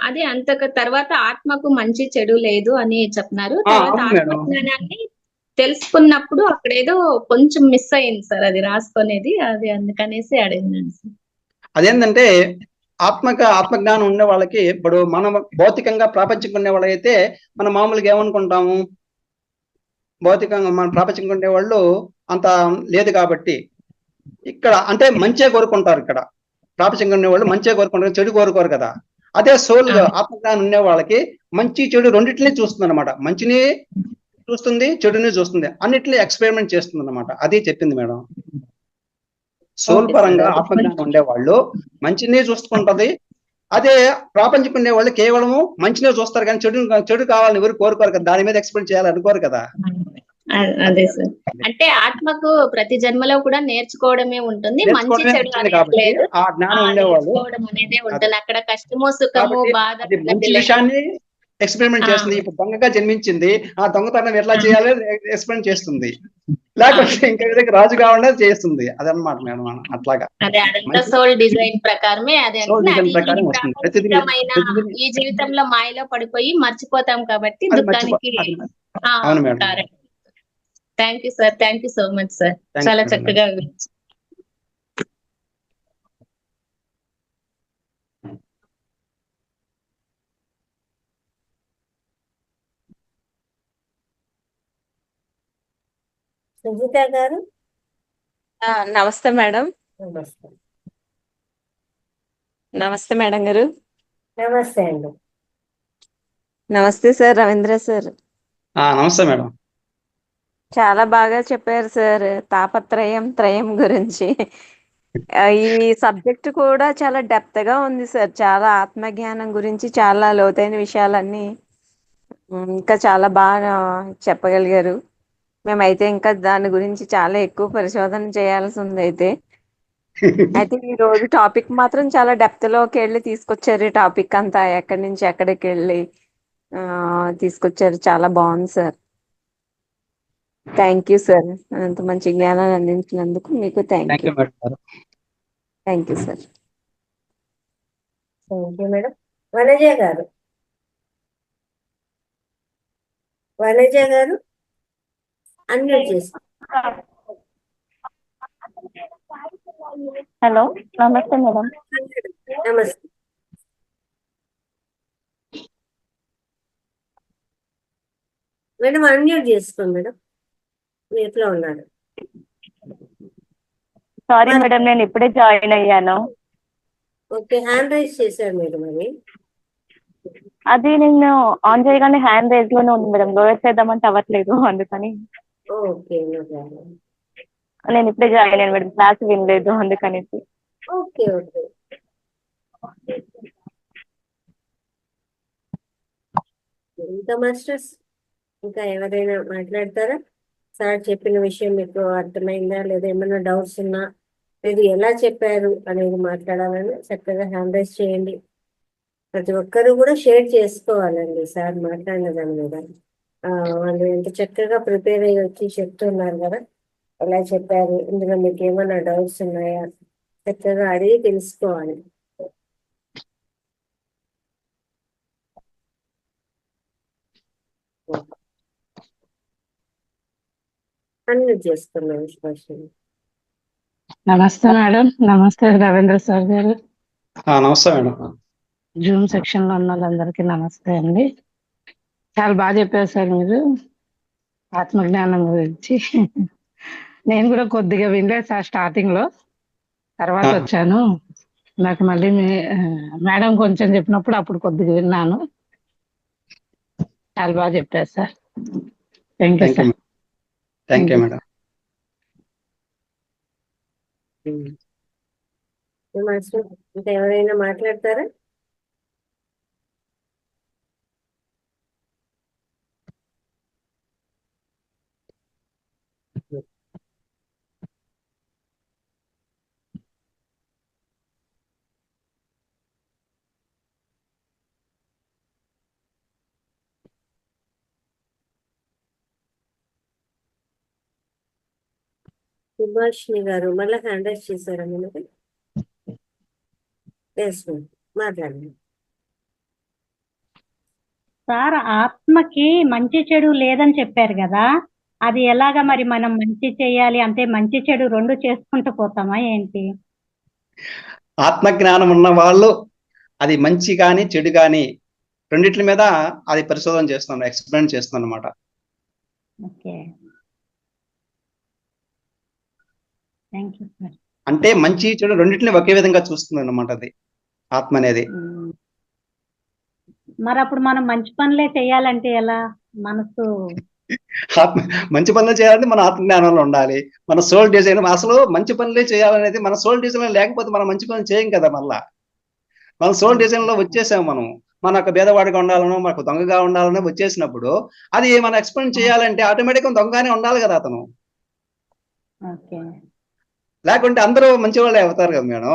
అదే అంతక తర్వాత ఆత్మకు మంచి చెడు లేదు అని చెప్తున్నారు. తర్వాత ఆత్మజ్ఞానాన్ని తెలుసుకున్నప్పుడు అక్కడ ఏదో కొంచెం మిస్ అయింది సార్, అది రాసుకునేది. అది అందుకనేసి అడిగినాను సార్. అదేంటంటే ఆత్మజ్ఞానం ఉండే వాళ్ళకి, ఇప్పుడు మనం భౌతికంగా ప్రాపంచికంగా ఉండే వాళ్ళైతే మనం మామూలుగా ఏమనుకుంటాము, భౌతికంగా మన ప్రాపంచికంగా ఉండే వాళ్ళు అంత లేదు కాబట్టి ఇక్కడ అంటే మంచే కోరుకుంటారు. ఇక్కడ ప్రాపంచికంగా ఉండే వాళ్ళు మంచే కోరుకుంటారు, చెడు కోరుకోరు కదా. అదే సోల్ ఆత్మజ్ఞానం ఉండే వాళ్ళకి మంచి చెడు రెండింటినీ చూస్తుంది అనమాట. మంచిని చూస్తుంది, చెడుని చూస్తుంది, అన్నిటిని ఎక్స్పెరిమెంట్ చేస్తుంది అనమాట. అది చెప్పింది మేడం. సోల్ పరంగా ఆత్మజ్ఞానం ఉండేవాళ్ళు మంచినే చూసుకుంటది. అదే ప్రాపంచిక ఉండే వాళ్ళు కేవలము మంచినే చూస్తారు, కానీ చెడు కావాలని ఎవరు కోరుకోరు కదా, దాని మీద ఎక్స్పెరిమెంట్ చేయాలి అనుకోరు కదా. అదే సార్, అంటే ఆత్మకు ప్రతి జన్మలో కూడా నేర్చుకోవడమే ఉంటుంది, మంచి చెడు అనేది లేదు. ఆ జ్ఞానం ఉండేవాళ్ళు అనేది ఉంటుంది. అక్కడ కష్టము, సుఖము, బాధ, మంచి విషయాన్ని ఎక్స్పెరిమెంట్ చేస్తుంది. ఇప్పుడు దొంగగా జన్మించింది, ఆ దొంగతనం ఎట్లా చేయాలో ఎక్స్పెరిమెంట్ చేస్తుంది. లేకపోతే ఇంకా విధంగా రాజు కావాలనే చేస్తుంది. అదనమాట మేడం. అట్లాగా అదే అదంతా సోల్ డిజైన్ ప్రకారమే. అదే ఈ జీవితంలో మాయలో పడిపోయి మర్చిపోతాం కాబట్టి దుఃఖానికి. అవును madam. Thank you sir, thank you so much sir, చాలా చక్కగా వివరించారు. సుజిత గారు. నమస్తే మేడం. నమస్తే మేడం గారు. నమస్తే అండి. నమస్తే సార్, రవీంద్ర సార్. నమస్తే మేడం. చాలా బాగా చెప్పారు సార్ త్రయం గురించి. ఈ సబ్జెక్ట్ కూడా చాలా డెప్త్ గా ఉంది సార్. చాలా ఆత్మజ్ఞానం గురించి చాలా లోతైన విషయాలన్నీ ఇంకా చాలా బాగా చెప్పగలిగారు. మేమైతే ఇంకా దాని గురించి చాలా ఎక్కువ పరిశోధన చేయాల్సి ఉంది. అయితే ఈ రోజు టాపిక్ మాత్రం చాలా డెప్త్ లోకి వెళ్ళి తీసుకొచ్చారు. ఈ టాపిక్ అంతా ఎక్కడి నుంచి ఎక్కడికి వెళ్ళి తీసుకొచ్చారు. చాలా బాగుంది సార్. థ్యాంక్ యూ సార్, అంత మంచి జ్ఞానాన్ని అందించినందుకు మీకు thank you. Thank you sir. Thank you madam. Vanaja గారు అన్మ్యూట్ చేసి హలో నమస్తే మేడం. నమస్తే. మేడం అన్మ్యూట్ చేసుకోండి మేడం, ఎట్లా ఉన్నారు? సారీ మేడం, నేను ఇప్పుడే జాయిన్ అయ్యాను. ఓకే, హ్యాండ్ రైజ్ చేశారు మీరు మరి? అది నేను ఆన్ చేయగానే హ్యాండ్ రైజ్ లోనే ఉంది మేడం, లోయర్ చేద్దామంటే అవ్వట్లేదు, అందుకని. Okay, no problem. నేను ఇప్పుడే జాయిన్ అయ్యాను మేడం, క్లాస్ వినలేదు అందుకని. Okay okay. ఇంకా మాస్టర్స్, ఇంకా ఎవరైనా మాట్లాడతారా? సార్ చెప్పిన విషయం మీకు అర్థమైందా లేదా, ఏమైనా డౌట్స్ ఉన్నా, లేదు ఎలా చెప్పారు అనేది మాట్లాడాలని చక్కగా హ్యాండ్ రైజ్ చేయండి. ప్రతి ఒక్కరు కూడా షేర్ చేసుకోవాలండి సార్ మాట్లాడిన దాని మీద. వాళ్ళు ఎంత చక్కగా ప్రిపేర్ అయ్యి వచ్చి చెప్తున్నారు కదా, ఎలా చెప్పారు, ఇందులో మీకు ఏమైనా డౌట్స్ ఉన్నాయా చక్కగా అడిగి తెలుసుకోవాలి. అన్మ్యూట్ చేసుకున్నాం విశ్వాసం. నమస్తే మేడం. నమస్తే రవీంద్ర సార్ గారు. నమస్తే మేడం. జూమ్ సెక్షన్ లో ఉన్న వాళ్ళందరికీ నమస్తే అండి. చాలా బాగా చెప్పారు సార్ మీరు ఆత్మజ్ఞానం గురించి. నేను కూడా కొద్దిగా వినలేదు సార్ స్టార్టింగ్ లో, తర్వాత వచ్చాను. నాకు మళ్ళీ మేడం కొంచెం చెప్పినప్పుడు అప్పుడు కొద్దిగా విన్నాను. చాలా బాగా చెప్పారు sir. Thank you sir. Thank you madam. ఇంకా ఎవరైనా మాట్లాడతారా? సుభాషిణి గారు మళ్ళీ హ్యాండ్ రైజ్ చేశారా మనకి? మాట్లాడండి సార్. ఆత్మకి మంచి చెడు లేదని చెప్పారు కదా, అది ఎలాగా మరి? మనం మంచి చేయాలి అంటే మంచి చెడు రెండు చేసుకుంటూ పోతామా ఏంటి? ఆత్మజ్ఞానం ఉన్న వాళ్ళు అది మంచి కానీ చెడు కానీ రెండిట్ల మీద అది పరిశోధన చేస్తున్నాను, ఎక్స్పెరిమెంట్ చేస్తున్నాను అనమాట. Okay, thank you sir. అంటే మంచి చెడు రెండింటిని ఒకే విధంగా చూస్తుంది అన్నమాట అది ఆత్మ అనేది. మరి అప్పుడు మనం మంచి పనులే చేయాలంటే ఎలా? మనసు ఆత్మ మంచి పనులు చేయాలంటే మన ఆత్మజ్ఞానంలో ఉండాలి. మన సోల్ డిజైన్ అసలు మంచి పనులే చేయాలనేది మన సోల్ డిజైన్ లేకపోతే మనం మంచి పనులు చేయం కదా. మళ్ళా మన సోల్ డిజైన్ లో వచ్చేసాం మనం. మనకు భేదవాడిగా ఉండాలనో మనకు దొంగగా ఉండాలనో వచ్చేసినప్పుడు అది మనం ఎక్స్పెరిమెంట్ చేయాలంటే ఆటోమేటిక్గా దొంగగానే ఉండాలి కదా అతను. ఓకే, లేకుంటే అందరూ మంచి వాళ్ళే అవుతారు కదా మేడం.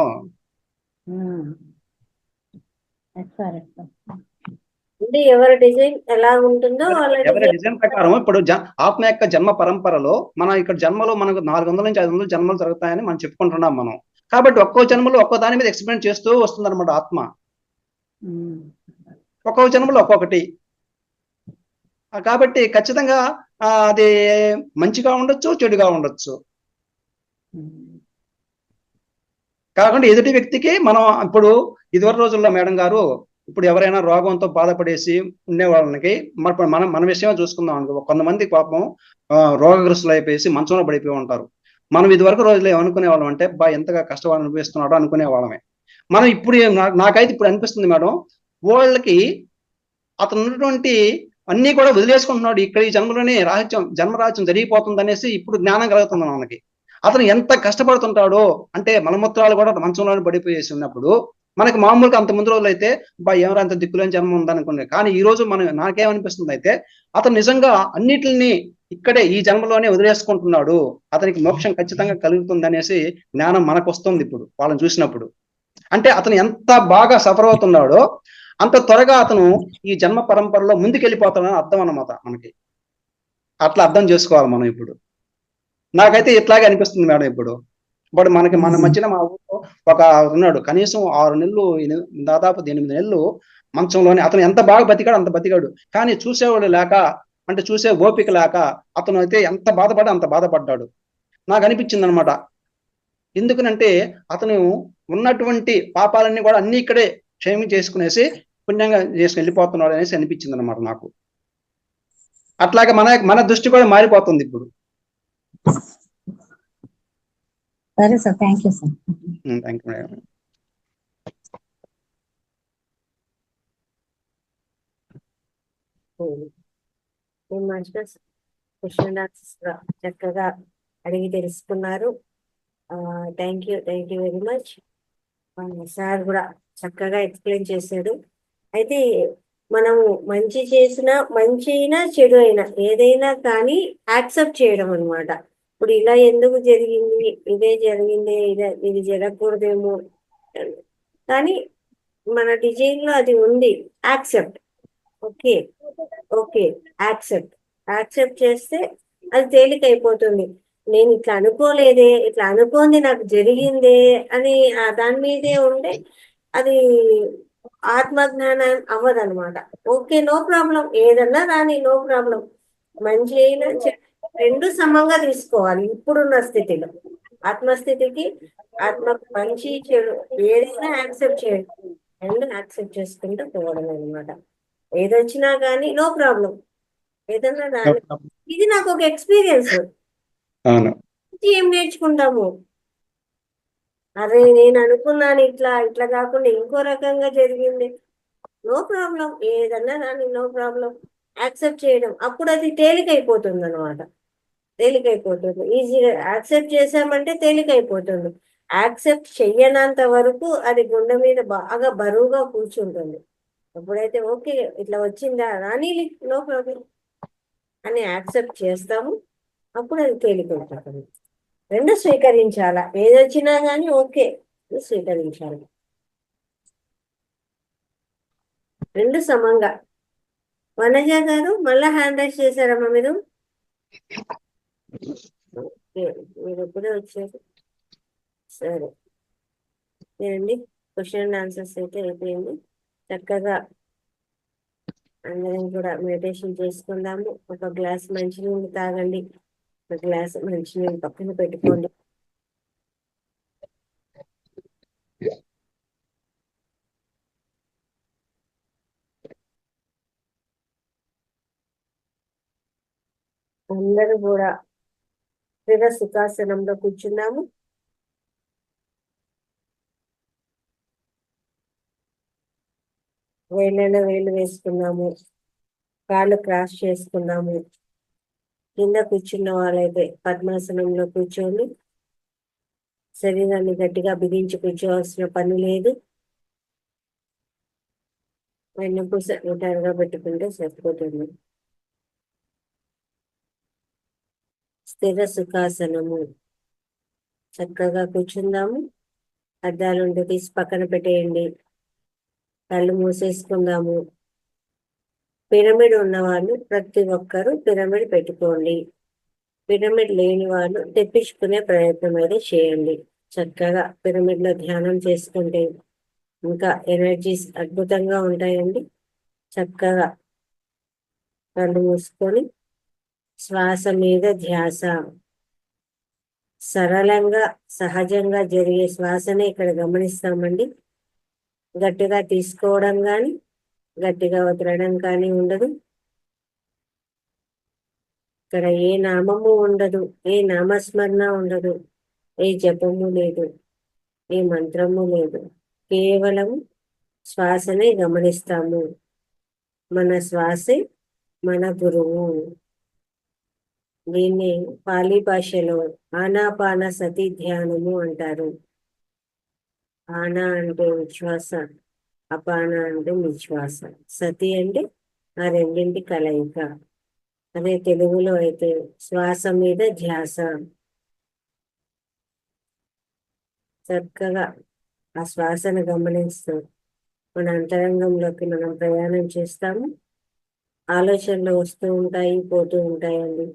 అంటే ఎవరి డిజైన్ ఎలా ఉంటుందో ఎవరి డిజైన్ ప్రకారం ఇప్పుడు ఆత్మ యొక్క జన్మ పరంపరలో మనం ఇక్కడ జన్మలో మనకు 400 నుంచి 500 జన్మలు జరుగుతాయని మనం చెప్పుకుంటున్నాం మనం. కాబట్టి ఒక్కో జన్మలో ఒక్కో దాని మీద ఎక్స్పెరిమెంట్ చేస్తూ వస్తుంది అనమాట ఆత్మ. ఒక్కొక్క జన్మలో ఒక్కొక్కటి. కాబట్టి ఖచ్చితంగా అది మంచిగా ఉండొచ్చు, చెడుగా ఉండొచ్చు. కాకుండా ఎదుటి వ్యక్తికి మనం ఇప్పుడు ఇదివరకు రోజుల్లో మేడం గారు, ఇప్పుడు ఎవరైనా రోగంతో బాధపడేసి ఉండే వాళ్ళకి మన విషయమే చూసుకుందాం అనుకో. కొంతమంది పాపం రోగగ్రస్తులు అయిపోయేసి మంచంలో పడిపోయి ఉంటారు. మనం ఇదివరకు రోజులు ఏమనుకునే వాళ్ళం అంటే ఎంతగా కష్టపడి అనిపిస్తున్నాడో అనుకునే వాళ్ళమే. మనం ఇప్పుడు నాకైతే ఇప్పుడు అనిపిస్తుంది మేడం, వాళ్ళకి అతను ఉన్నటువంటి అన్ని కూడా వదిలేసుకుంటున్నాడు. ఇక్కడ ఈ జన్మలోనే జన్మరాజ్యం జరిగిపోతుంది అనేసి ఇప్పుడు జ్ఞానం కలుగుతుంది మనకి. అతను ఎంత కష్టపడుతుంటాడో అంటే మలమూత్రాలు కూడా మంచంలోనే పడిపోయేసి ఉన్నప్పుడు మనకి మామూలుగా అంత ముందు రోజులు అయితే ఎవరు అంత దిక్కులేని జన్మ ఉందనుకునే. కానీ ఈ రోజు నాకేమనిపిస్తుంది అయితే అతను నిజంగా అన్నిటిని ఇక్కడే ఈ జన్మలోనే వదిలేసుకుంటున్నాడు, అతనికి మోక్షం ఖచ్చితంగా కలుగుతుంది అనేసి జ్ఞానం మనకు వస్తుంది ఇప్పుడు వాళ్ళని చూసినప్పుడు. అంటే అతను ఎంత బాగా సఫర్ అవుతున్నాడో అంత త్వరగా అతను ఈ జన్మ పరంపరలో ముందుకెళ్ళిపోతాడని అర్థం అన్నమాట మనకి. అట్లా అర్థం చేసుకోవాలి మనం ఇప్పుడు. నాకైతే ఇట్లాగే అనిపిస్తుంది మేడం ఇప్పుడు. మనకి మన మధ్యన మా ఊళ్ళో ఒక ఉన్నాడు, కనీసం 6 నెలలు దాదాపు 8 నెలలు మంచంలోనే. అతను ఎంత బాగా బతికాడు అంత బతికాడు. కానీ చూసేవాడు లేక, అంటే చూసే ఓపిక లేక అతను అయితే ఎంత బాధపడ్డా అంత బాధపడ్డాడు. నాకు అనిపించింది అనమాట, ఎందుకనంటే అతను ఉన్నటువంటి పాపాలన్నీ కూడా అన్ని ఇక్కడే క్షేమం చేసుకునేసి పుణ్యంగా చేసుకుని వెళ్ళిపోతున్నాడు అనేసి అనిపించింది అనమాట నాకు. అట్లాగే మన దృష్టి కూడా మారిపోతుంది ఇప్పుడు. సరే sir, thank you sir. Thank you madam. Masters question answers చక్కగా అడిగి తెలుసుకున్నారు. Thank you very much. Sir కూడా చక్కగా ఎక్స్ప్లెయిన్ చేశాడు. అయితే మనము మంచి చేసినా, మంచి అయినా చెడు అయినా ఏదైనా కానీ యాక్సెప్ట్ చేయడం అనమాట. ఇప్పుడు ఇలా ఎందుకు జరిగింది, ఇదే జరిగింది, ఇది జరగకూడదేమో, కానీ మన డిజైన్ లో అది ఉంది. యాక్సెప్ట్, ఓకే ఓకే, యాక్సెప్ట్ చేస్తే అది తేలికైపోతుంది. నేను ఇట్లా అనుకోలేదే, ఇట్లా అనుకోంది నాకు జరిగిందే అని దాని మీదే ఉంటే అది ఆత్మజ్ఞానం అవ్వదనమాట. ఓకే, నో ప్రాబ్లం, ఏదన్నా రాని, నో ప్రాబ్లం. మంచి అయినా రెండు సమంగా తీసుకోవాలి ఇప్పుడున్న స్థితిలో. ఆత్మస్థితికి మంచి చెడు ఏదైనా యాక్సెప్ట్ చేయండి, రెండు యాక్సెప్ట్ చేసుకుంటూ పోవడం అనమాట. ఏదొచ్చినా కానీ నో ప్రాబ్లం, ఏదన్నా రాని. ఇది నాకు ఒక ఎక్స్పీరియన్స్. ఏం నేర్చుకుంటాము, అరే నేను అనుకున్నాను ఇట్లా కాకుండా ఇంకో రకంగా జరిగింది, నో ప్రాబ్లం, ఏదన్నా రాని, నో ప్రాబ్లం, యాక్సెప్ట్ చేయడం. అప్పుడు అది తేలికైపోతుంది అనమాట. తేలికైపోతుంది, ఈజీగా యాక్సెప్ట్ చేసామంటే తేలికైపోతుంది. యాక్సెప్ట్ చెయ్యనంత వరకు అది గుండె మీద బాగా బరువుగా కూర్చుంటుంది. ఎప్పుడైతే ఓకే ఇట్లా వచ్చిందా రాని, నో ప్రాబ్లం అని యాక్సెప్ట్ చేస్తాము, అప్పుడు అది తేలికైపోతుంది. రెండు స్వీకరించాలా, ఏదొచ్చినా కానీ ఓకే స్వీకరించాలి, రెండు సమంగా. వనజ గారు మళ్ళా హ్యాండ్ రైజ్ చేశారమ్మా మీరు. మీరు ఎప్పుడే వచ్చారు. సరే ఏనండి, క్వశ్చన్ అండ్ ఆన్సర్స్ అయితే అయిపోయింది. చక్కగా అందరం కూడా మెడిటేషన్ చేసుకుందాము. ఒక గ్లాస్ మంచినీళ్ళు తాగండి, ఒక గ్లాస్ మంచినీళ్ళు పక్కన పెట్టుకోండి. అందరూ కూడా స్థిర సుఖాసనంలో కూర్చున్నాము. వేళ్ళలో వేలు వేసుకున్నాము, కాళ్ళు క్రాస్ చేసుకున్నాము. కింద కూర్చున్న వాళ్ళైతే పద్మాసనంలో కూర్చొని శరీరాన్ని గట్టిగా బిగించి కూర్చోవలసిన పని లేదు. వెన్నపూస నిటారుగా పెట్టుకుంటే సరిపోతుంది. స్థిర సుఖాసనము, చక్కగా కూర్చుందాము. అద్దాలుంటే తీసి పక్కన పెట్టేయండి, కళ్ళు మూసేసుకుందాము. పిరమిడ్ ఉన్నవాళ్ళు ప్రతి ఒక్కరూ పిరమిడ్ పెట్టుకోండి. పిరమిడ్ లేని వాళ్ళు తెప్పించుకునే ప్రయత్నం అయితే చేయండి. చక్కగా పిరమిడ్ లో ధ్యానం చేసుకుంటే ఇంకా ఎనర్జీస్ అద్భుతంగా ఉంటాయండి. చక్కగా కళ్ళు మూసుకొని శ్వాస మీద ధ్యాస, సరళంగా సహజంగా జరిగే శ్వాసనే ఇక్కడ గమనిస్తామండి. గట్టిగా తీసుకోవడం కానీ గట్టిగా వదలడం కానీ ఉండదు. ఇక్కడ ఏ నామము ఉండదు, ఏ నామస్మరణ ఉండదు, ఏ జపము లేదు, ఏ మంత్రము లేదు. కేవలం శ్వాసనే గమనిస్తాము. మన శ్వాసే మన గురువు. దీన్ని పాలీ భాషలో ఆనాపాన సతి ధ్యానము అంటారు. ఆనా అంటే ఉచ్ఛ్వాస, అపాన అంటే నిశ్వాస, సతి అంటే ఆ రెండింటి కలయిక. అదే తెలుగులో అయితే శ్వాస మీద ధ్యాస. చక్కగా ఆ శ్వాసను గమనిస్తూ మన అంతరంగంలోకి మనం ప్రయాణం చేస్తాము. ఆలోచనలు వస్తూ ఉంటాయి, పోతూ ఉంటాయండి.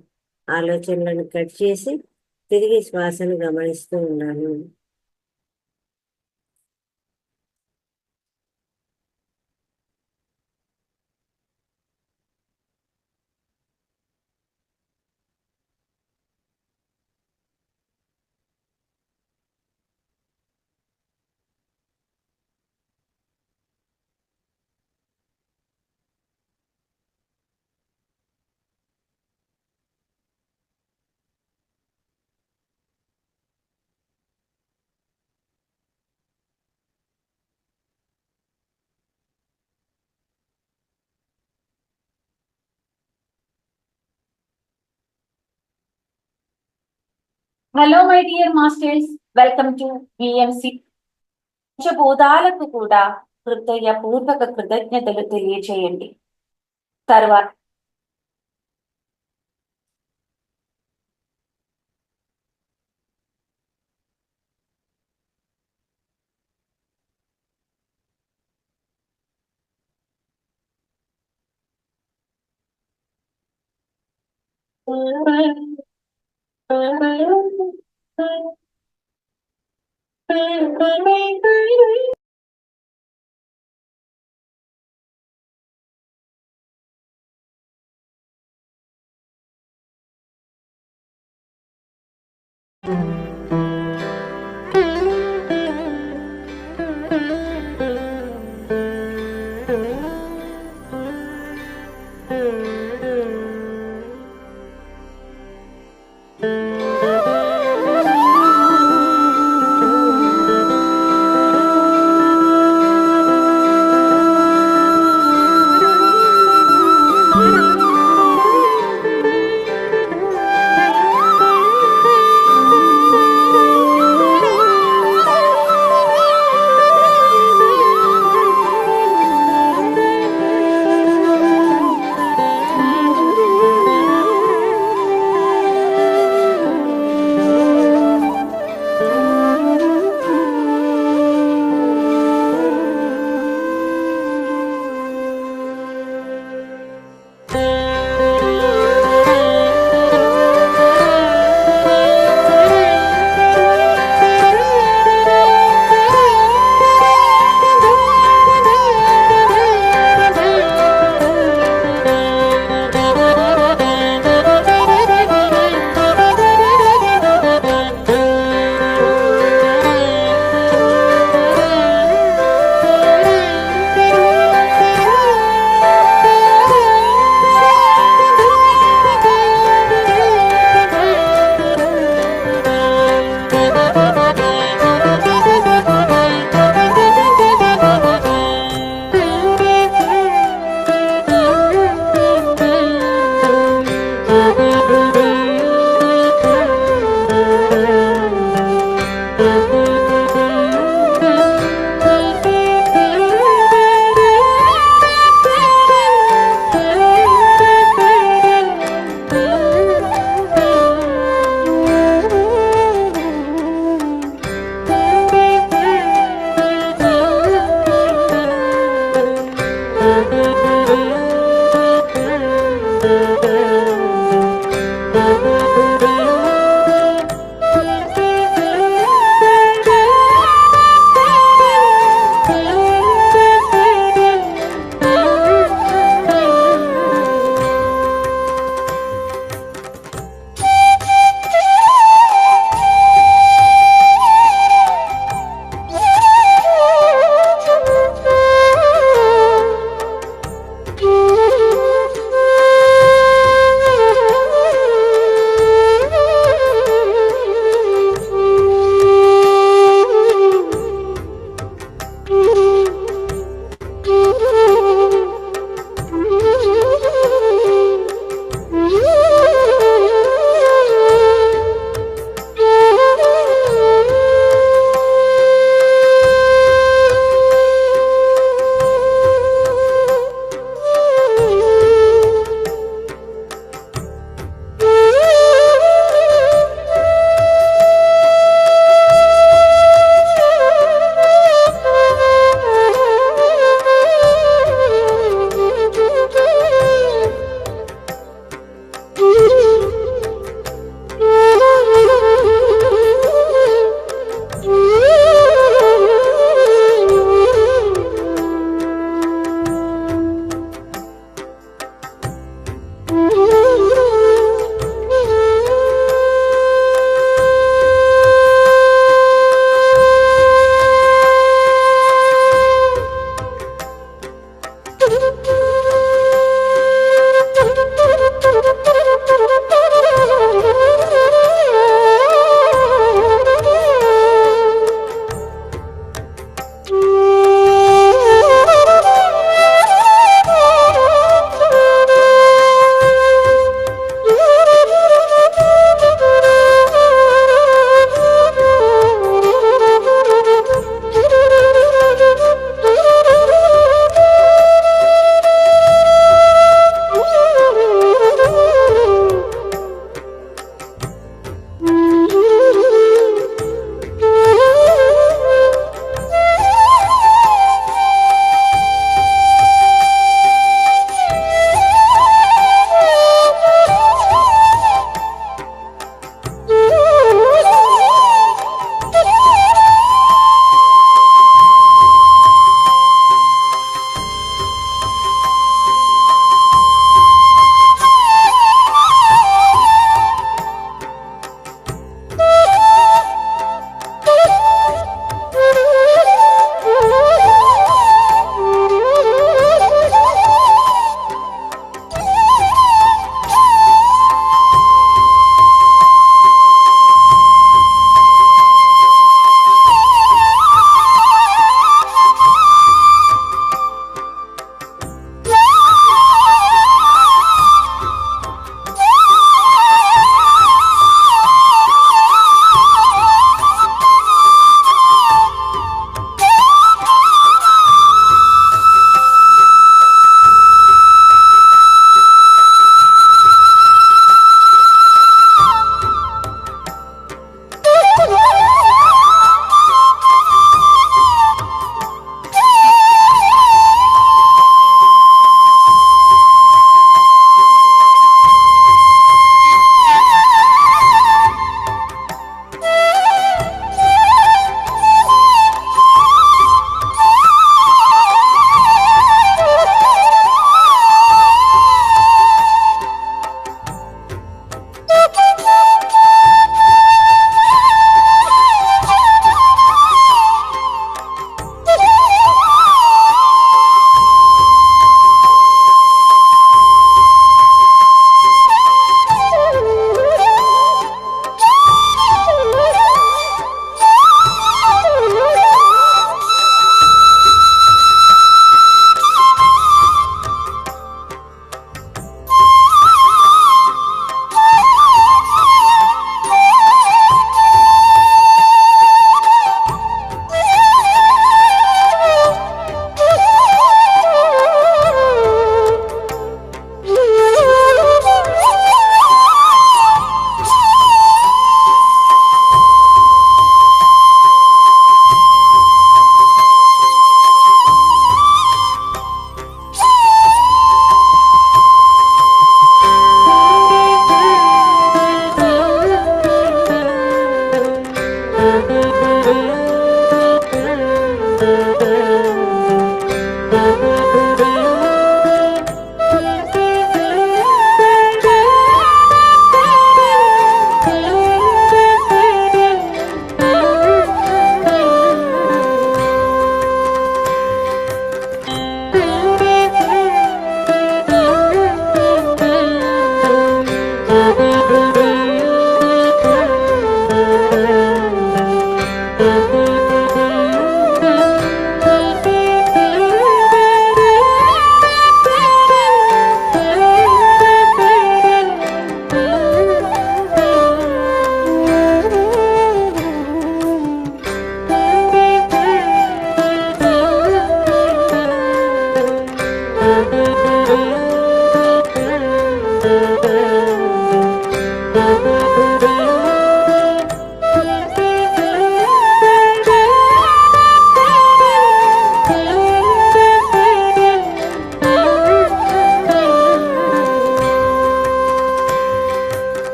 ఆలోచనలను కట్ చేసి తిరిగి శ్వాసను గమనిస్తూ ఉన్నాను. Hello my dear masters, welcome to VMC. పంచభూతాలకు కూడా హృదయపూర్వక కృతజ్ఞతలు తెలియచేయండి. తర్వాత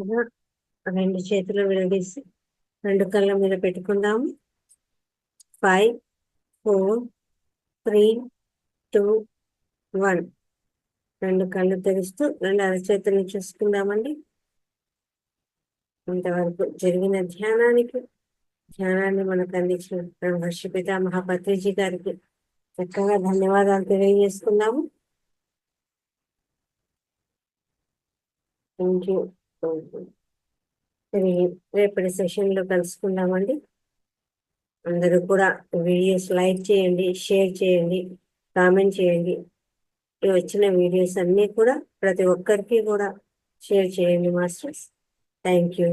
నెమ్మదిగా రెండు చేతులు విడదీసి రెండు కళ్ళ మీద పెట్టుకుందాము. 5, 4, 3, 2, 1. రెండు కళ్ళు తెరుస్తూ రెండు అరచేతులను చూసుకుందామండి. ఇంతవరకు జరిగిన ధ్యానాన్ని మనకు అందించిన బ్రహ్మర్షి పితామహ పత్రిజీ గారికి చక్కగా ధన్యవాదాలు తెలియజేసుకుందాము. Thank you. రేపటి సెషన్లో కలుసుకుందామండి. అందరూ కూడా వీడియోస్ లైక్ చేయండి, షేర్ చేయండి, కామెంట్ చేయండి. వచ్చిన వీడియోస్ అన్నీ కూడా ప్రతి ఒక్కరికి కూడా షేర్ చేయండి మాస్టర్స్. Thank you.